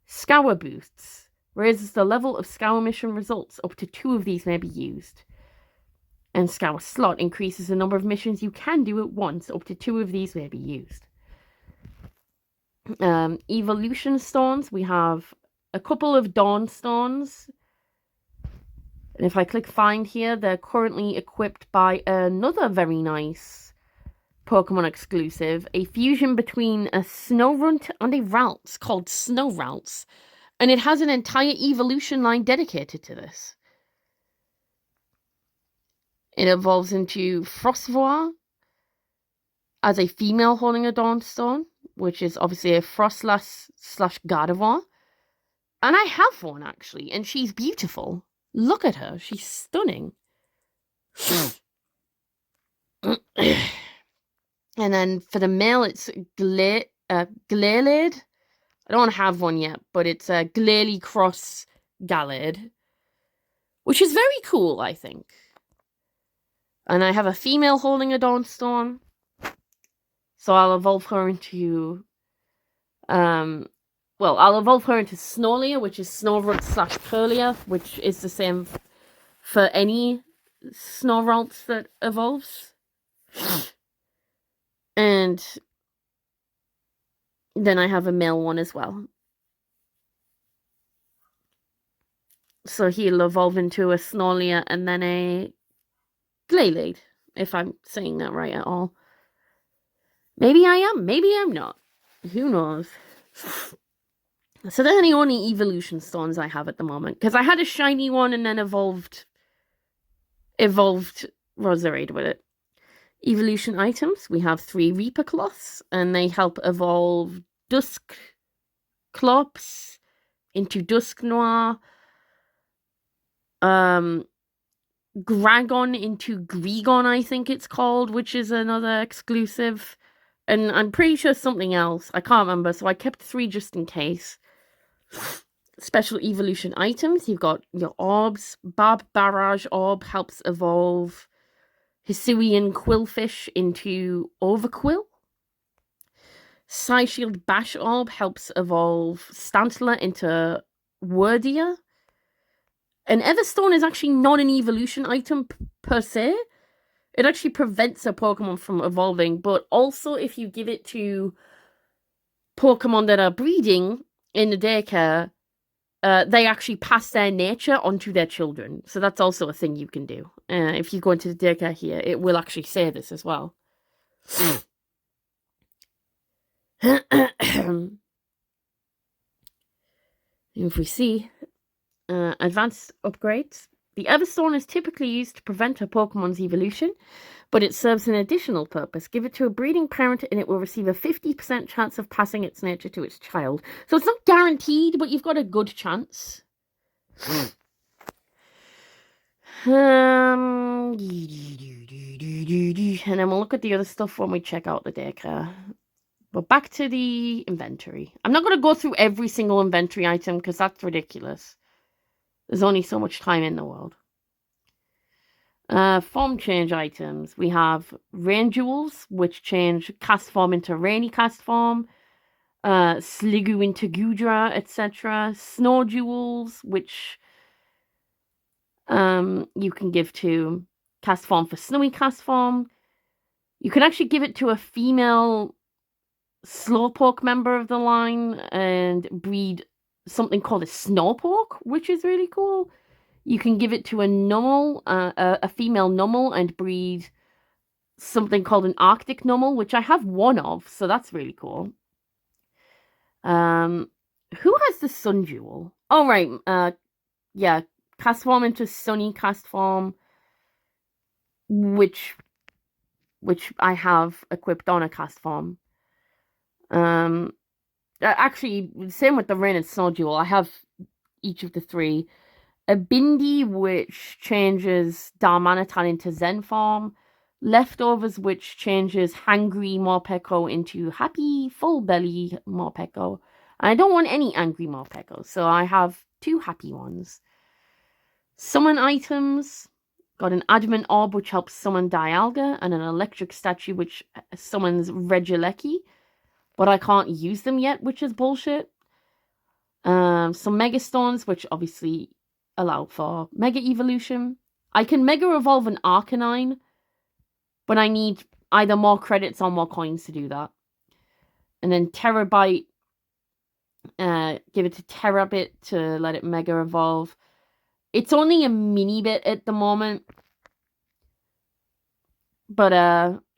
Scour Boosts. Raises the level of Scour mission results. Up to 2 of these may be used. And Scour Slot increases the number of missions you can do at once. Up to 2 of these may be used. Evolution Stones. We have a couple of Dawn Stones. And if I click Find here, they're currently equipped by another very nice Pokemon exclusive. A fusion between a Snorunt and a Ralts called Snow-Ralts. And it has an entire evolution line dedicated to this. It evolves into Frostvoire as a female holding a Dawnstone, which is obviously a Frostlass / Gardevoir. And I have one, actually, and she's beautiful. Look at her. She's stunning. And then for the male, it's Glaylade. I don't have one yet, but it's a Glalie Cross Gallade, which is very cool, I think. And I have a female holding a Dawnstorm, so I'll evolve her into, I'll evolve her into Snolia, which is Snorunt / Purlia, which is the same for any Snorunt that evolves. And then I have a male one as well. So he'll evolve into a Snolia and then a Glaylade, if I'm saying that right at all. Maybe I am, maybe I'm not. Who knows? So they're the only evolution stones I have at the moment. Because I had a shiny one and then evolved Roserade with it. Evolution items. We have 3 Reaper Cloths, and they help evolve Duskclops into Dusknoir. Gragon into Gregon, I think it's called, which is another exclusive. And I'm pretty sure something else. I can't remember, so I kept 3 just in case. Special evolution items. You've got your orbs. Barb Barrage Orb helps evolve Hisuian Quillfish into Overquill. Psyshield Bash Orb helps evolve Stantler into Wordia. And Everstone is actually not an evolution item per se, It actually prevents a Pokemon from evolving, but also if you give it to Pokemon that are breeding in the daycare, they actually pass their nature onto their children. So that's also a thing you can do. If you go into the daycare here, it will actually say this as well. If we see advanced upgrades, the Everstone is typically used to prevent a Pokemon's evolution, but it serves an additional purpose. Give it to a breeding parent and it will receive a 50% chance of passing its nature to its child. So it's not guaranteed, but you've got a good chance. And then we'll look at the other stuff when we check out the daycare. But back to the inventory. I'm not going to go through every single inventory item because that's ridiculous. There's only so much time in the world. Form change items. We have Rain Jewels, which change Cast Form into Rainy Cast Form. Sliggoo into Goodra, etc. Snow Jewels, which you can give to Cast Form for Snowy Cast Form. You can actually give it to a female Slowpoke member of the line and breed something called a Snowpoke, which is really cool. You can give it to a Numel, a female Numel, and breed something called an Arctic Numel, which I have one of, so that's really cool. Who has the Sun Jewel? Oh, right. Yeah, Cast Form into Sunny Cast Form, which I have equipped on a Cast Form. Actually, same with the Rain and Snow Jewel. I have each of the three. A Bindi, which changes Darmanitan into Zen form. Leftovers, which changes Hangry Morpeko into Happy Full Belly Morpeko. I don't want any angry Morpeko, so I have 2 happy ones. Summon items. Got an Adamant Orb, which helps summon Dialga, and an Electric Statue, which summons Regieleki. But I can't use them yet, which is bullshit. Some Mega Stones, which obviously allow for Mega Evolution. I can Mega Evolve an Arcanine, but I need either more credits or more coins to do that. And then Terabyte, give it to Terabit to let it Mega Evolve. It's only a mini bit at the moment, but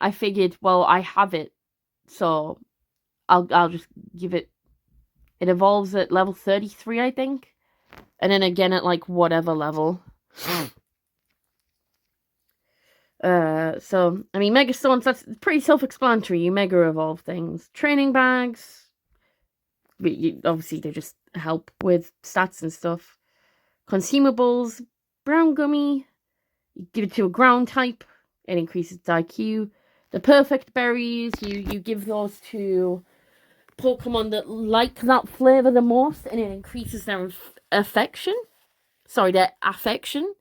I figured, well, I have it, so I'll just give it. It evolves at level 33, I think. And then again at like whatever level. So, I mean, Mega Stones, that's pretty self-explanatory. You Mega Evolve things. Training bags. Obviously, they just help with stats and stuff. Consumables. Brown Gummy. You give it to a ground type. It increases its IQ. The Perfect Berries. You give those to Pokemon that like that flavor the most, and it increases their affection. Sorry, their affection.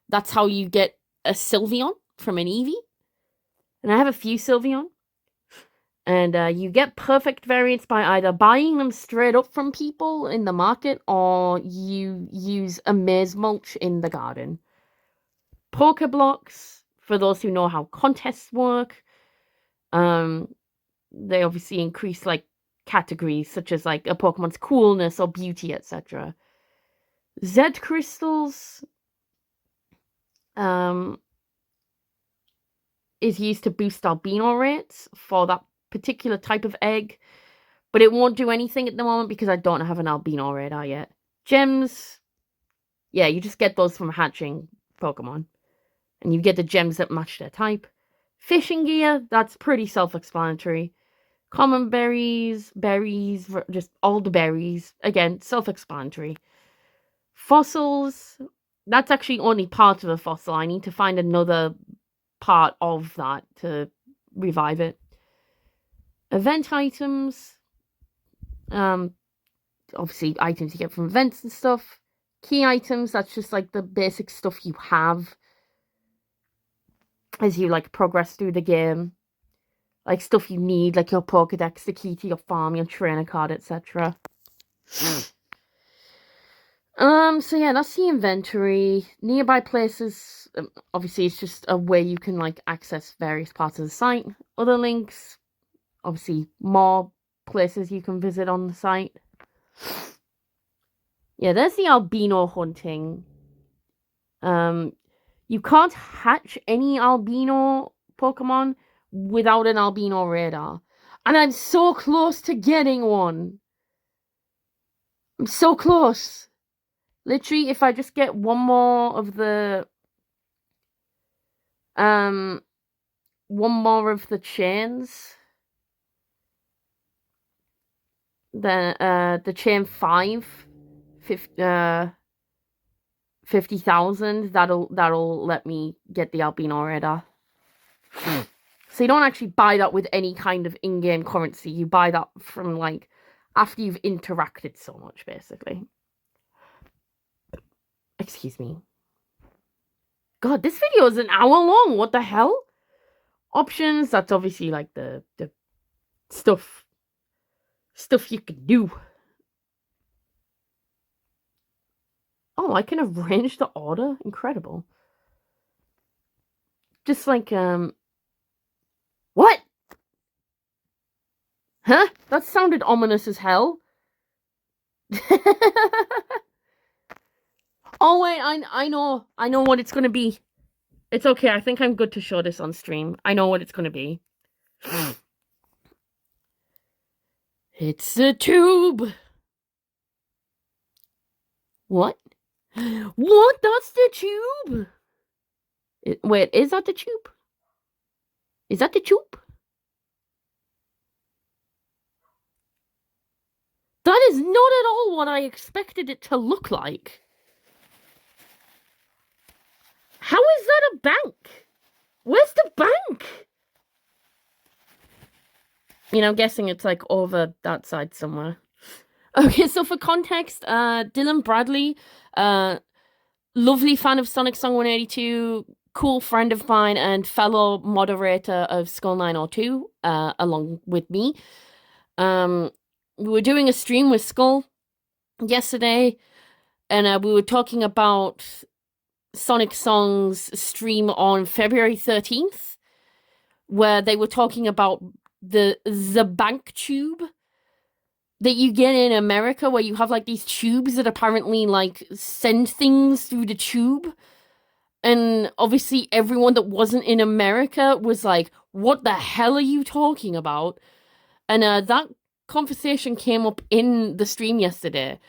That's how you get a Sylveon from an Eevee. And I have a few Sylveon. And you get perfect variants by either buying them straight up from people in the market, or you use a Maze Mulch in the garden. Pokeblocks, for those who know how contests work. They obviously increase like categories such as like a Pokemon's coolness or beauty, etc. Z crystals is used to boost albino rates for that particular type of egg, but it won't do anything at the moment because I don't have an albino radar yet. Gems, yeah, you just get those from hatching Pokemon, and you get the gems that match their type. Fishing gear, that's pretty self-explanatory. Common berries, just all the berries. Again, self-explanatory. Fossils, that's actually only part of a fossil. I need to find another part of that to revive it. Event items. Obviously, items you get from events and stuff. Key items, that's just like the basic stuff you have as you like progress through the game. Like stuff you need, like your Pokedex, the key to your farm, your trainer card, etc. So yeah, that's the inventory. Nearby places, obviously it's just a way you can like access various parts of the site. Other links, obviously more places you can visit on the site. Yeah, there's the albino hunting. You can't hatch any albino Pokemon without an albino radar. And I'm so close to getting one. I'm so close. Literally, if I just get one more of the um chains, then the chain 50,000, that'll let me get the albino radar. So you don't actually buy that with any kind of in-game currency. You buy that from like after you've interacted so much, basically. Excuse me. God, this video is an hour long. What the hell? Options, that's obviously like the stuff you can do. Oh, I can arrange the order? Incredible. Just like, what? Huh? That sounded ominous as hell. Oh wait, I know what it's gonna be. It's okay, I think I'm good to show this on stream. I know what it's gonna be. It's a tube. What? What? That's the tube? Wait, is that the tube? Is that the tube? That is not at all what I expected it to look like. How is that a bank? Where's the bank? You know, I'm guessing it's like over that side somewhere. Okay, so for context, Dylan Bradley, lovely fan of Sonic Song 182, cool friend of mine and fellow moderator of Skull 902, along with me. We were doing a stream with Skull yesterday, and we were talking about Sonic Song's stream on February 13th, where they were talking about the bank tube that you get in America, where you have like these tubes that apparently like send things through the tube. And obviously everyone that wasn't in America was like, what the hell are you talking about? And that conversation came up in the stream yesterday.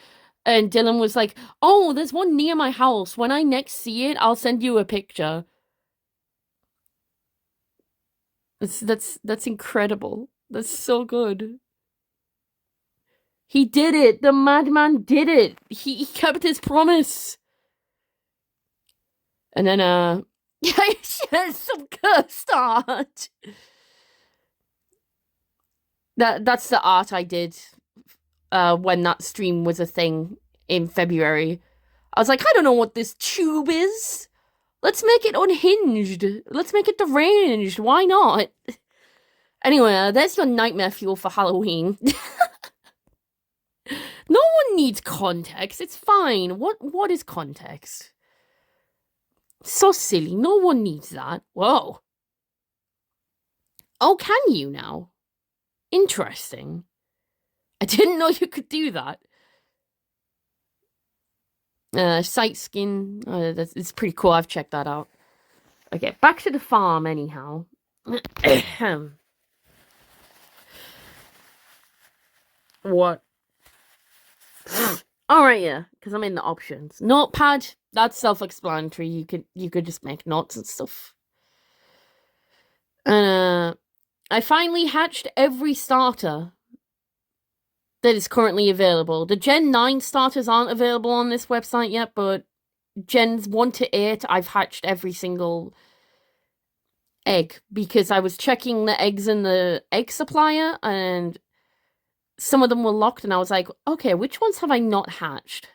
And Dylan was like, oh, there's one near my house. When I next see it, I'll send you a picture. That's incredible. That's so good. He did it. The madman did it. He kept his promise. And then, yeah, some cursed art. That's the art I did when that stream was a thing in February. I was like, I don't know what this tube is. Let's make it unhinged. Let's make it deranged. Why not? Anyway, there's your nightmare fuel for Halloween. No one needs context. It's fine. What is context? So silly. No one needs that. Whoa. Oh, can you now? Interesting. I didn't know you could do that. Sight skin. It's pretty cool. I've checked that out. Okay, back to the farm anyhow. What? Alright, yeah, because I'm in the options. Notepad, that's self-explanatory. You could just make notes and stuff. And I finally hatched every starter that is currently available. The Gen 9 starters aren't available on this website yet, but Gens 1 to 8, I've hatched every single egg because I was checking the eggs in the egg supplier and some of them were locked and I was like, okay, which ones have I not hatched?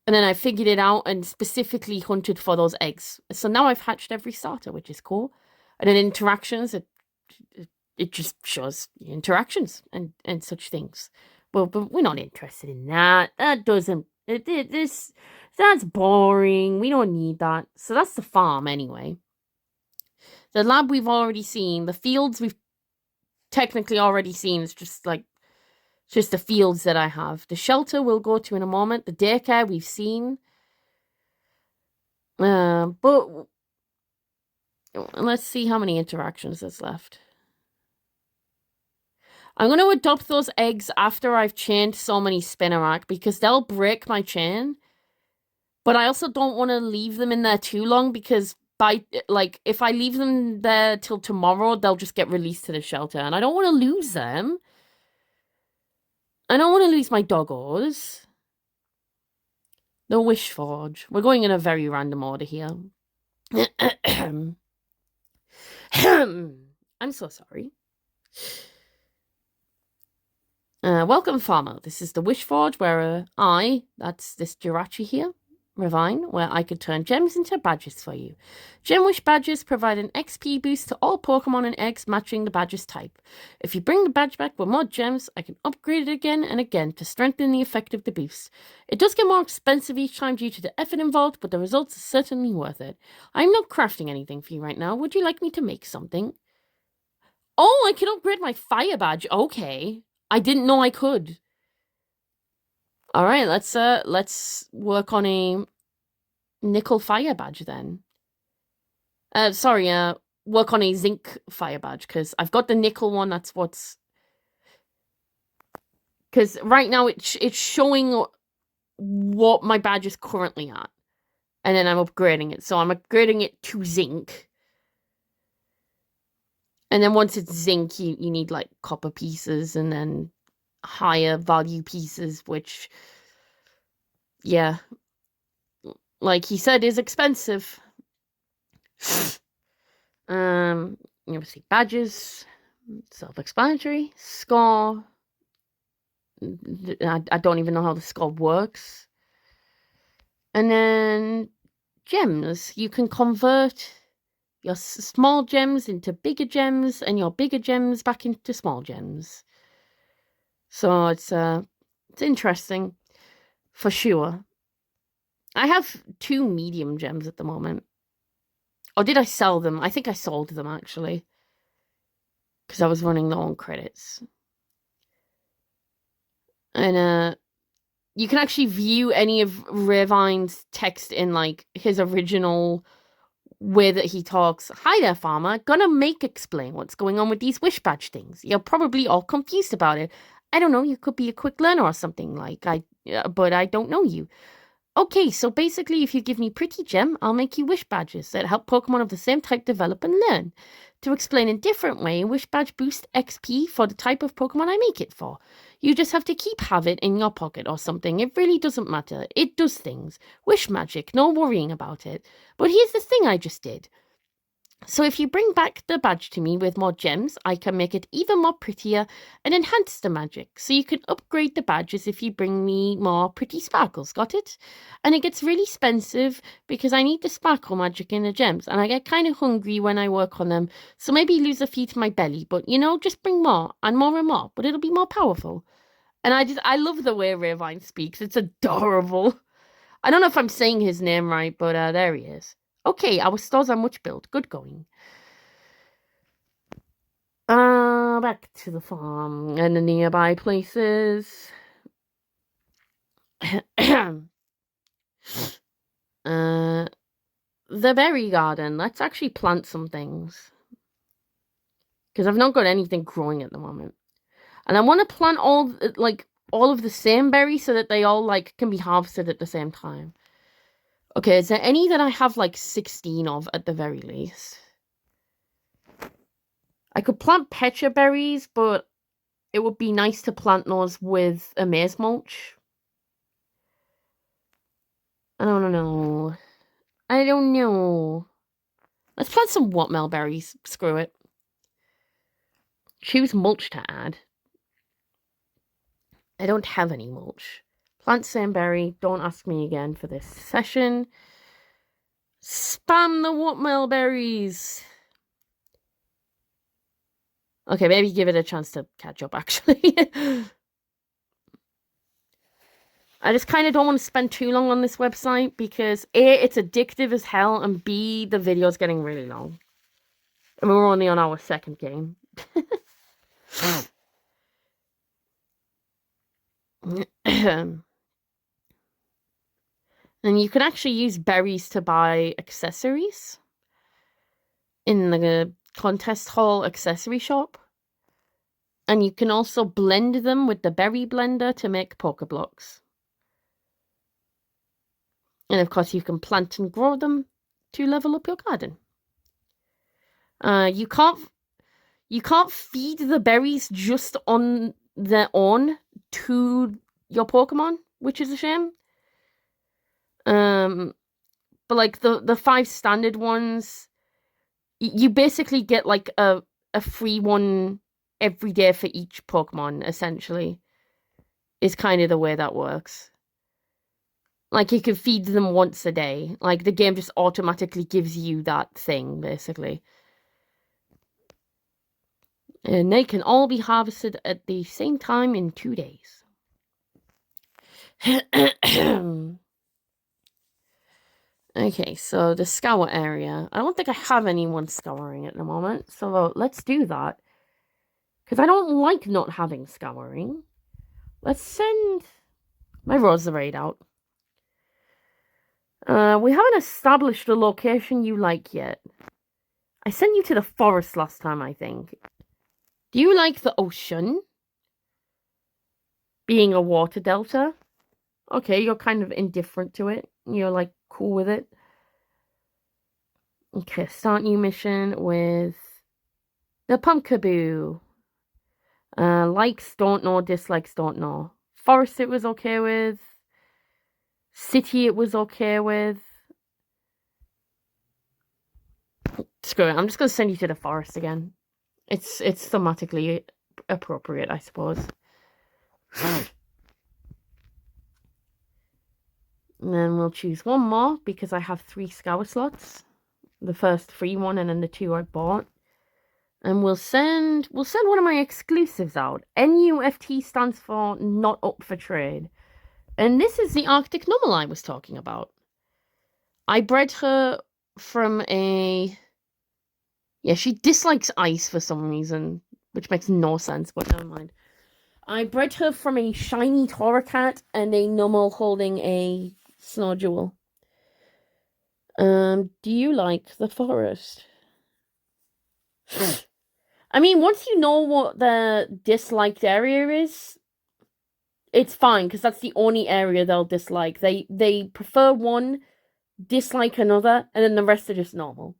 And then I figured it out and specifically hunted for those eggs. So now I've hatched every starter, which is cool. And then interactions, it just shows interactions and such things. Well, but we're not interested in that. That doesn't That's boring. We don't need that. So that's the farm anyway. The lab we've already seen. The fields we've technically already seen. It's just the fields that I have. The shelter we'll go to in a moment. The daycare we've seen. But let's see how many interactions there's left. I'm going to adopt those eggs after I've chained so many Spinarak because they'll break my chain. But I also don't want to leave them in there too long because if I leave them there till tomorrow, they'll just get released to the shelter. And I don't want to lose them. I don't want to lose my doggos. The Wish Forge. We're going in a very random order here. I'm so sorry. Welcome, farmer. This is the Wish Forge, where that's this Jirachi here, Ravine, where I could turn gems into badges for you. Gem Wish badges provide an XP boost to all Pokemon and eggs matching the badge's type. If you bring the badge back with more gems, I can upgrade it again and again to strengthen the effect of the boost. It does get more expensive each time due to the effort involved, but the results are certainly worth it. I'm not crafting anything for you right now. Would you like me to make something? Oh, I can upgrade my fire badge. Okay. I didn't know I could. All right, let's work on a nickel fire badge then. Work on a zinc fire badge because I've got the nickel one. That's what's because right now it's showing what my badge is currently at, and then I'm upgrading it. So I'm upgrading it to zinc. And then once it's zinc, you need like copper pieces and then higher value pieces, which, yeah, like he said, is expensive. You see badges, self-explanatory. Score. I don't even know how the score works. And then gems. You can convert your small gems into bigger gems and your bigger gems back into small gems. So it's interesting for sure. I have 2 medium gems at the moment. Or did I sell them? I think I sold them actually. Because I was running low on credits. And you can actually view any of Ravine's text in like his original way that he talks. Hi there, farmer. Gonna explain what's going on with these wish badge things. You're probably all confused about it. I don't know, you could be a quick learner or something but I don't know you. Okay, so basically if you give me Pretty Gem, I'll make you wish badges that help Pokemon of the same type develop and learn. To explain in a different way, wish badge boosts XP for the type of Pokemon I make it for. You just have to have it in your pocket or something. It really doesn't matter. It does things. Wish magic, no worrying about it. But here's the thing I just did. So if you bring back the badge to me with more gems, I can make it even more prettier and enhance the magic. So you can upgrade the badges if you bring me more pretty sparkles, got it? And it gets really expensive because I need the sparkle magic in the gems and I get kind of hungry when I work on them. So maybe lose a few to my belly, but just bring more and more, but it'll be more powerful. And I love the way Ravine speaks. It's adorable. I don't know if I'm saying his name right, but there he is. Okay, our stores are much built. Good going. Back to the farm and the nearby places. The berry garden. Let's actually plant some things. Because I've not got anything growing at the moment. And I want to plant all of the same berries so that they all can be harvested at the same time. Okay, is there any that I have 16 of at the very least? I could plant Pecha berries, but it would be nice to plant those with a maize mulch. I don't know. Let's plant some watermelon berries. Screw it. Choose mulch to add. I don't have any mulch. Plant sandberry. Don't ask me again for this session. Spam the watermelon berries. Okay, maybe give it a chance to catch up, actually. I just kind of don't want to spend too long on this website because A, it's addictive as hell, and B, the video's getting really long. And we're only on our second game. And you can actually use berries to buy accessories in the contest hall accessory shop. And you can also blend them with the berry blender to make Pokeblocks. And of course, you can plant and grow them to level up your garden. You can't feed the berries just on their own to your Pokemon, which is a shame. But like the 5 standard ones, you basically get like a free one every day for each Pokemon, essentially. Is kind of the way that works. Like, you can feed them once a day. Like, the game just automatically gives you that thing, basically. And they can all be harvested at the same time in 2 days. Okay, so the scour area. I don't think I have anyone scouring at the moment, so let's do that. Because I don't like not having scouring. Let's send my Roserade out. We haven't established a location you like yet. I sent you to the forest last time, I think. Do you like the ocean? Being a water delta? Okay, you're kind of indifferent to it. You're, like, cool with it. Okay, start new mission with the Pumpkaboo. Likes, don't know. Dislikes, don't know. Forest it was okay with. City it was okay with. Screw it, I'm just going to send you to the forest again. It's thematically appropriate, I suppose. And then we'll choose one more because I have 3 scour slots. The first free one and then the 2 I bought. And we'll send one of my exclusives out. NUFT stands for not up for trade. And this is the Arctic Numel I was talking about. I bred her from a... Yeah, she dislikes ice for some reason, which makes no sense, but never mind. I bred her from a shiny Torracat and a Numel holding a Snowjewel. Do you like the forest? I mean, once you know what the disliked area is, it's fine, because that's the only area they'll dislike. They prefer one, dislike another, and then the rest are just normal.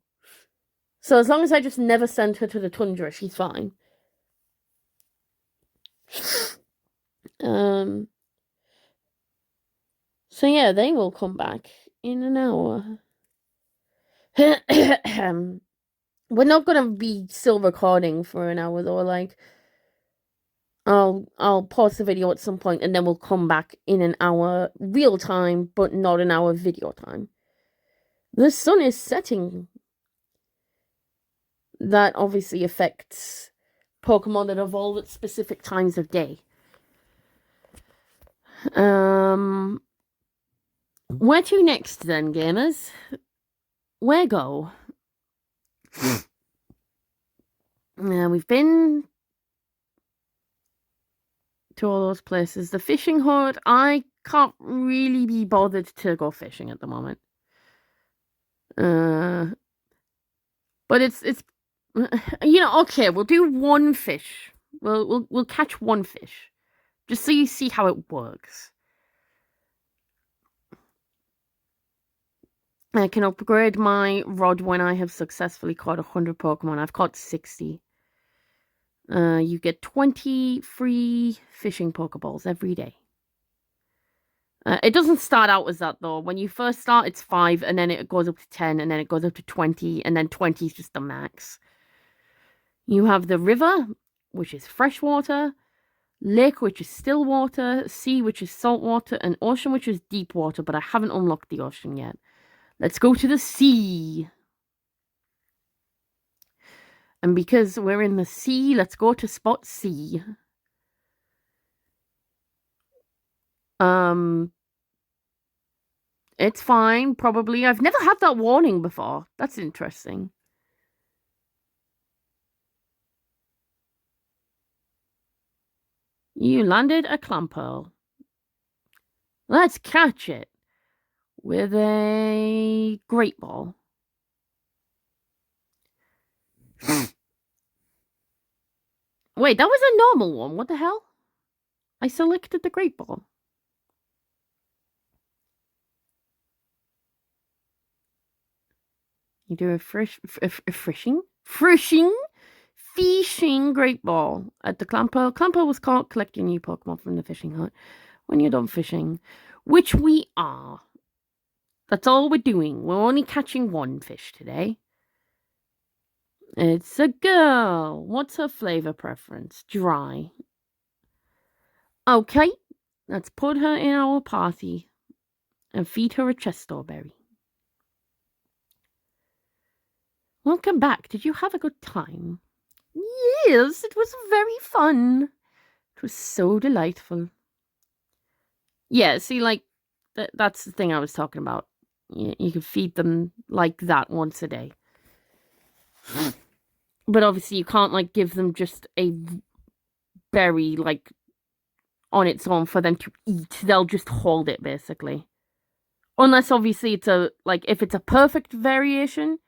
So as long as I just never send her to the tundra, she's fine. So yeah, they will come back in an hour. We're not gonna be still recording for an hour though, like I'll pause the video at some point and then we'll come back in an hour real time, but not an hour video time. The sun is setting. That obviously affects Pokemon that evolve at specific times of day. Where to next then, gamers? Where go? We've been to all those places. The fishing horde, I can't really be bothered to go fishing at the moment. But it's you know, okay, we'll do one fish. We'll catch one fish. Just so you see how it works. I can upgrade my rod when I have successfully caught 100 Pokemon. I've caught 60. You get 20 free fishing Pokeballs every day. It doesn't start out as that, though. When you first start, it's 5, and then it goes up to 10, and then it goes up to 20, and then 20 is just the max. You have the river, which is freshwater, lake, which is still water, sea, which is salt water, and ocean, which is deep water, but I haven't unlocked the ocean yet. Let's go to the sea. And because we're in the sea, let's go to spot C. It's fine, probably. I've never had that warning before. That's interesting. You landed a Clamperl. Let's catch it with a Great Ball. Wait, that was a normal one. What the hell? I selected the Great Ball. You do a fishing Great Ball at the Clamperl. Clamperl was caught collecting new Pokemon from the fishing hut. When you're done fishing, which we are. That's all we're doing. We're only catching one fish today. It's a girl. What's her flavor preference? Dry. Okay, let's put her in our party and feed her a Chesto berry. Welcome back. Did you have a good time? Yes, it was very fun. It was so delightful. Yeah, see, like, that's the thing I was talking about. You can feed them like that once a day. But obviously you can't, like, give them just a berry, like, on its own for them to eat. They'll just hold it, basically. Unless, obviously, it's if it's a perfect variation,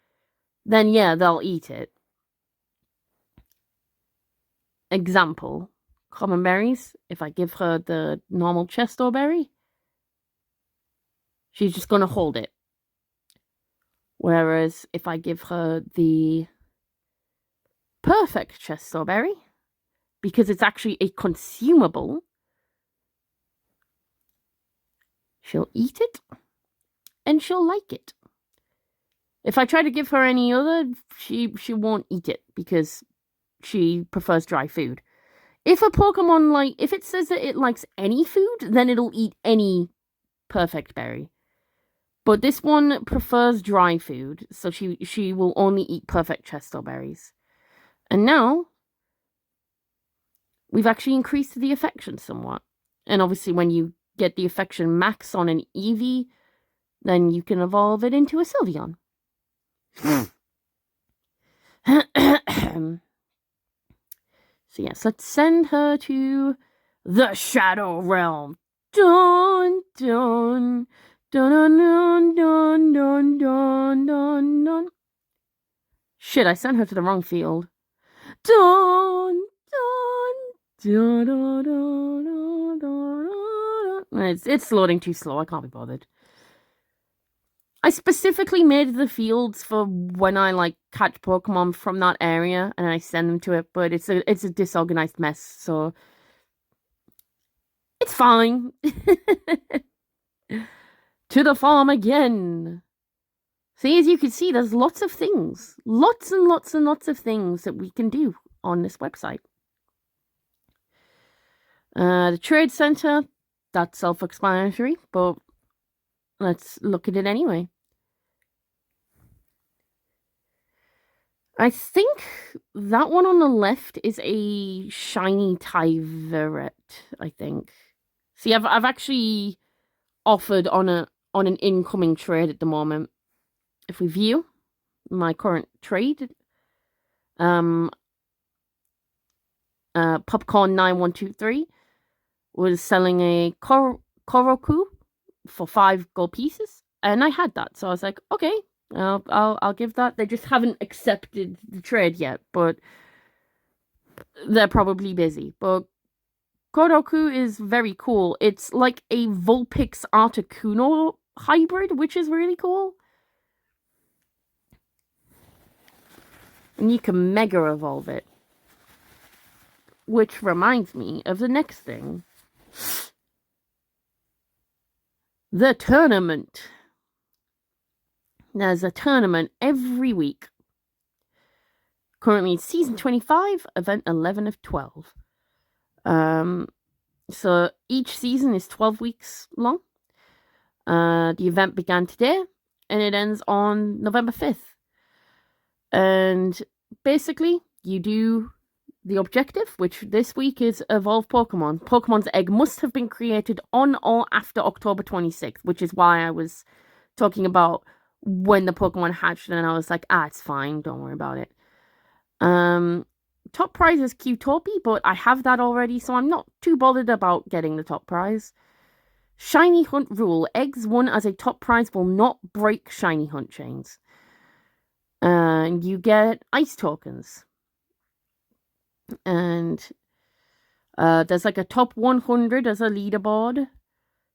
then yeah, they'll eat it. Example, common berries. If I give her the normal Chesto berry, she's just going to hold it. Whereas if I give her the perfect Chesto berry, because it's actually a consumable, she'll eat it and she'll like it. If I try to give her any other, she won't eat it because she prefers dry food. If a Pokemon, if it says that it likes any food, then it'll eat any perfect berry. But this one prefers dry food, so she will only eat perfect Chesto berries. And now, we've actually increased the affection somewhat. And obviously when you get the affection max on an Eevee, then you can evolve it into a Sylveon. So yes, let's send her to the Shadow Realm. Dun dun dun dun dun dun dun dun dun. Shit, I sent her to the wrong field. Dun dun dun dun dun dun dun. It's loading too slow. I can't be bothered. I specifically made the fields for when I catch Pokemon from that area and I send them to it, but it's a disorganized mess, so it's fine. To the farm again. See, as you can see, there's lots of things. Lots and lots and lots of things that we can do on this website. The trade center, that's self-explanatory, but let's look at it anyway. I think that one on the left is a shiny Tyveret, I think. See, I've actually offered on an incoming trade at the moment. If we view my current trade, Popcorn 9123 was selling a Koroku for 5 gold pieces, and I had that, so I was like, okay, I'll give that. They just haven't accepted the trade yet, but they're probably busy. But Koroku is very cool. It's like a Vulpix Articuno hybrid, which is really cool. And you can Mega Evolve it. Which reminds me of the next thing. The tournament. There's a tournament every week. Currently season 25, event 11 of 12. So each season is 12 weeks long. The event began today and it ends on November 5th. And basically, you do the objective, which this week is Evolve Pokemon. Pokemon's egg must have been created on or after October 26th, which is why I was talking about when the Pokemon hatched, and I was like, it's fine, don't worry about it. Top prize is Qtopi, but I have that already, so I'm not too bothered about getting the top prize. Shiny Hunt rule. Eggs won as a top prize will not break Shiny Hunt chains. And you get ice tokens. And there's like a top 100 as a leaderboard.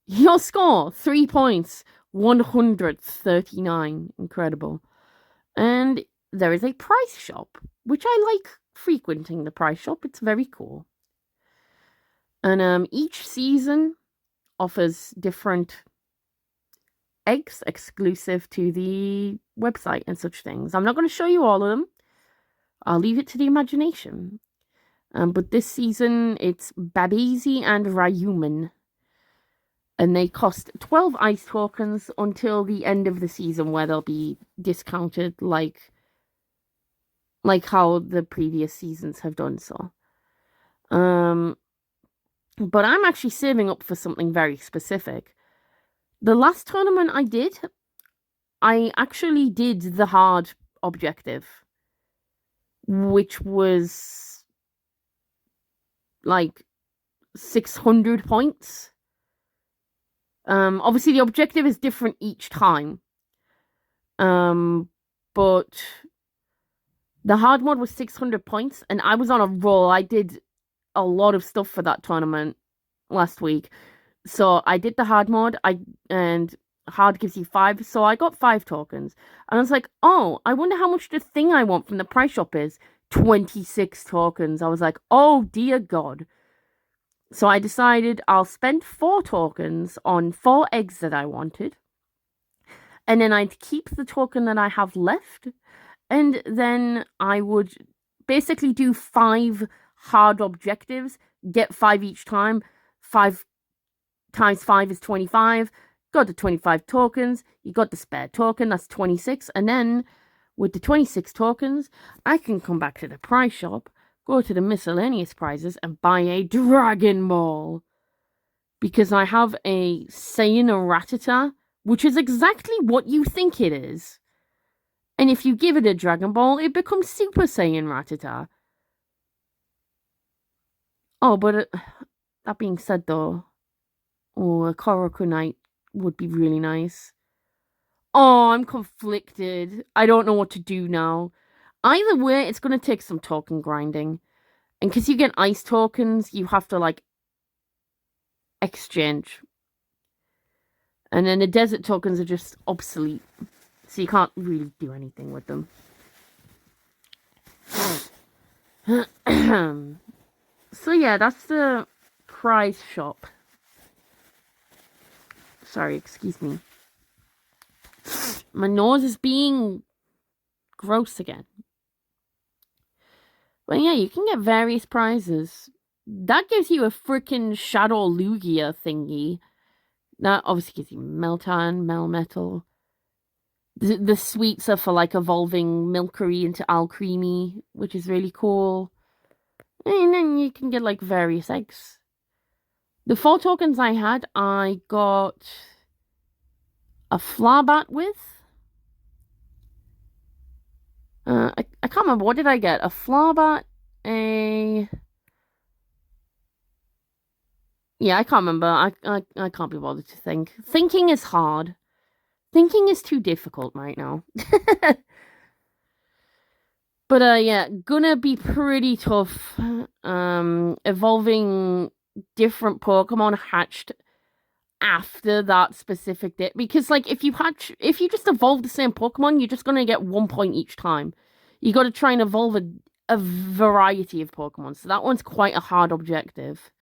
Your score, 3 points. 139. Incredible. And there is a price shop, which I like frequenting the price shop. It's very cool. And each season offers different eggs exclusive to the website and such things. I'm not going to show you all of them. I'll leave it to the imagination. But this season, it's Babezi and Rayuman. And they cost 12 ice tokens until the end of the season, where they'll be discounted like how the previous seasons have done so. But I'm actually saving up for something very specific. The last tournament I actually did the hard objective, which was like 600 points. Obviously the objective is different each time. But the hard mod was 600 points, and I was on a roll. I did a lot of stuff for that tournament last week. So I did the hard mod, and hard gives you 5, so I got 5 tokens. And I was like, oh, I wonder how much the thing I want from the price shop is. 26 tokens. I was like, oh dear God. So I decided I'll spend 4 tokens on 4 eggs that I wanted. And then I'd keep the token that I have left. And then I would basically do 5 hard objectives, get 5 each time. 5 times 5 is 25. Got the 25 tokens. You got the spare token, that's 26. And then with the 26 tokens, I can come back to the prize shop, go to the miscellaneous prizes, and buy a Dragon Ball. Because I have a Saiyan Rattata, which is exactly what you think it is. And if you give it a Dragon Ball, it becomes Super Saiyan Rattata. Oh, but that being said, though, a Korokunite would be really nice. Oh, I'm conflicted. I don't know what to do now. Either way, it's going to take some token grinding. And because you get ice tokens, you have to, like, exchange. And then the desert tokens are just obsolete. So you can't really do anything with them. So yeah, that's the prize shop. Sorry, excuse me. My nose is being gross again. But yeah, you can get various prizes. That gives you a freaking Shadow Lugia thingy. That obviously gives you Meltan, Melmetal. The sweets are for like evolving Milcery into Alcremie, which is really cool. And then you can get like various eggs. The 4 tokens I had, I got a Flabat with. I can't remember. What did I get? A Flabat, Yeah, I can't remember. I can't be bothered to think. Thinking is hard. Thinking is too difficult right now. But yeah, gonna be pretty tough. Evolving different Pokemon hatched after that specific day. Because like if you just evolve the same Pokemon, you're just gonna get 1 point each time. You gotta try and evolve a variety of Pokemon. So that one's quite a hard objective.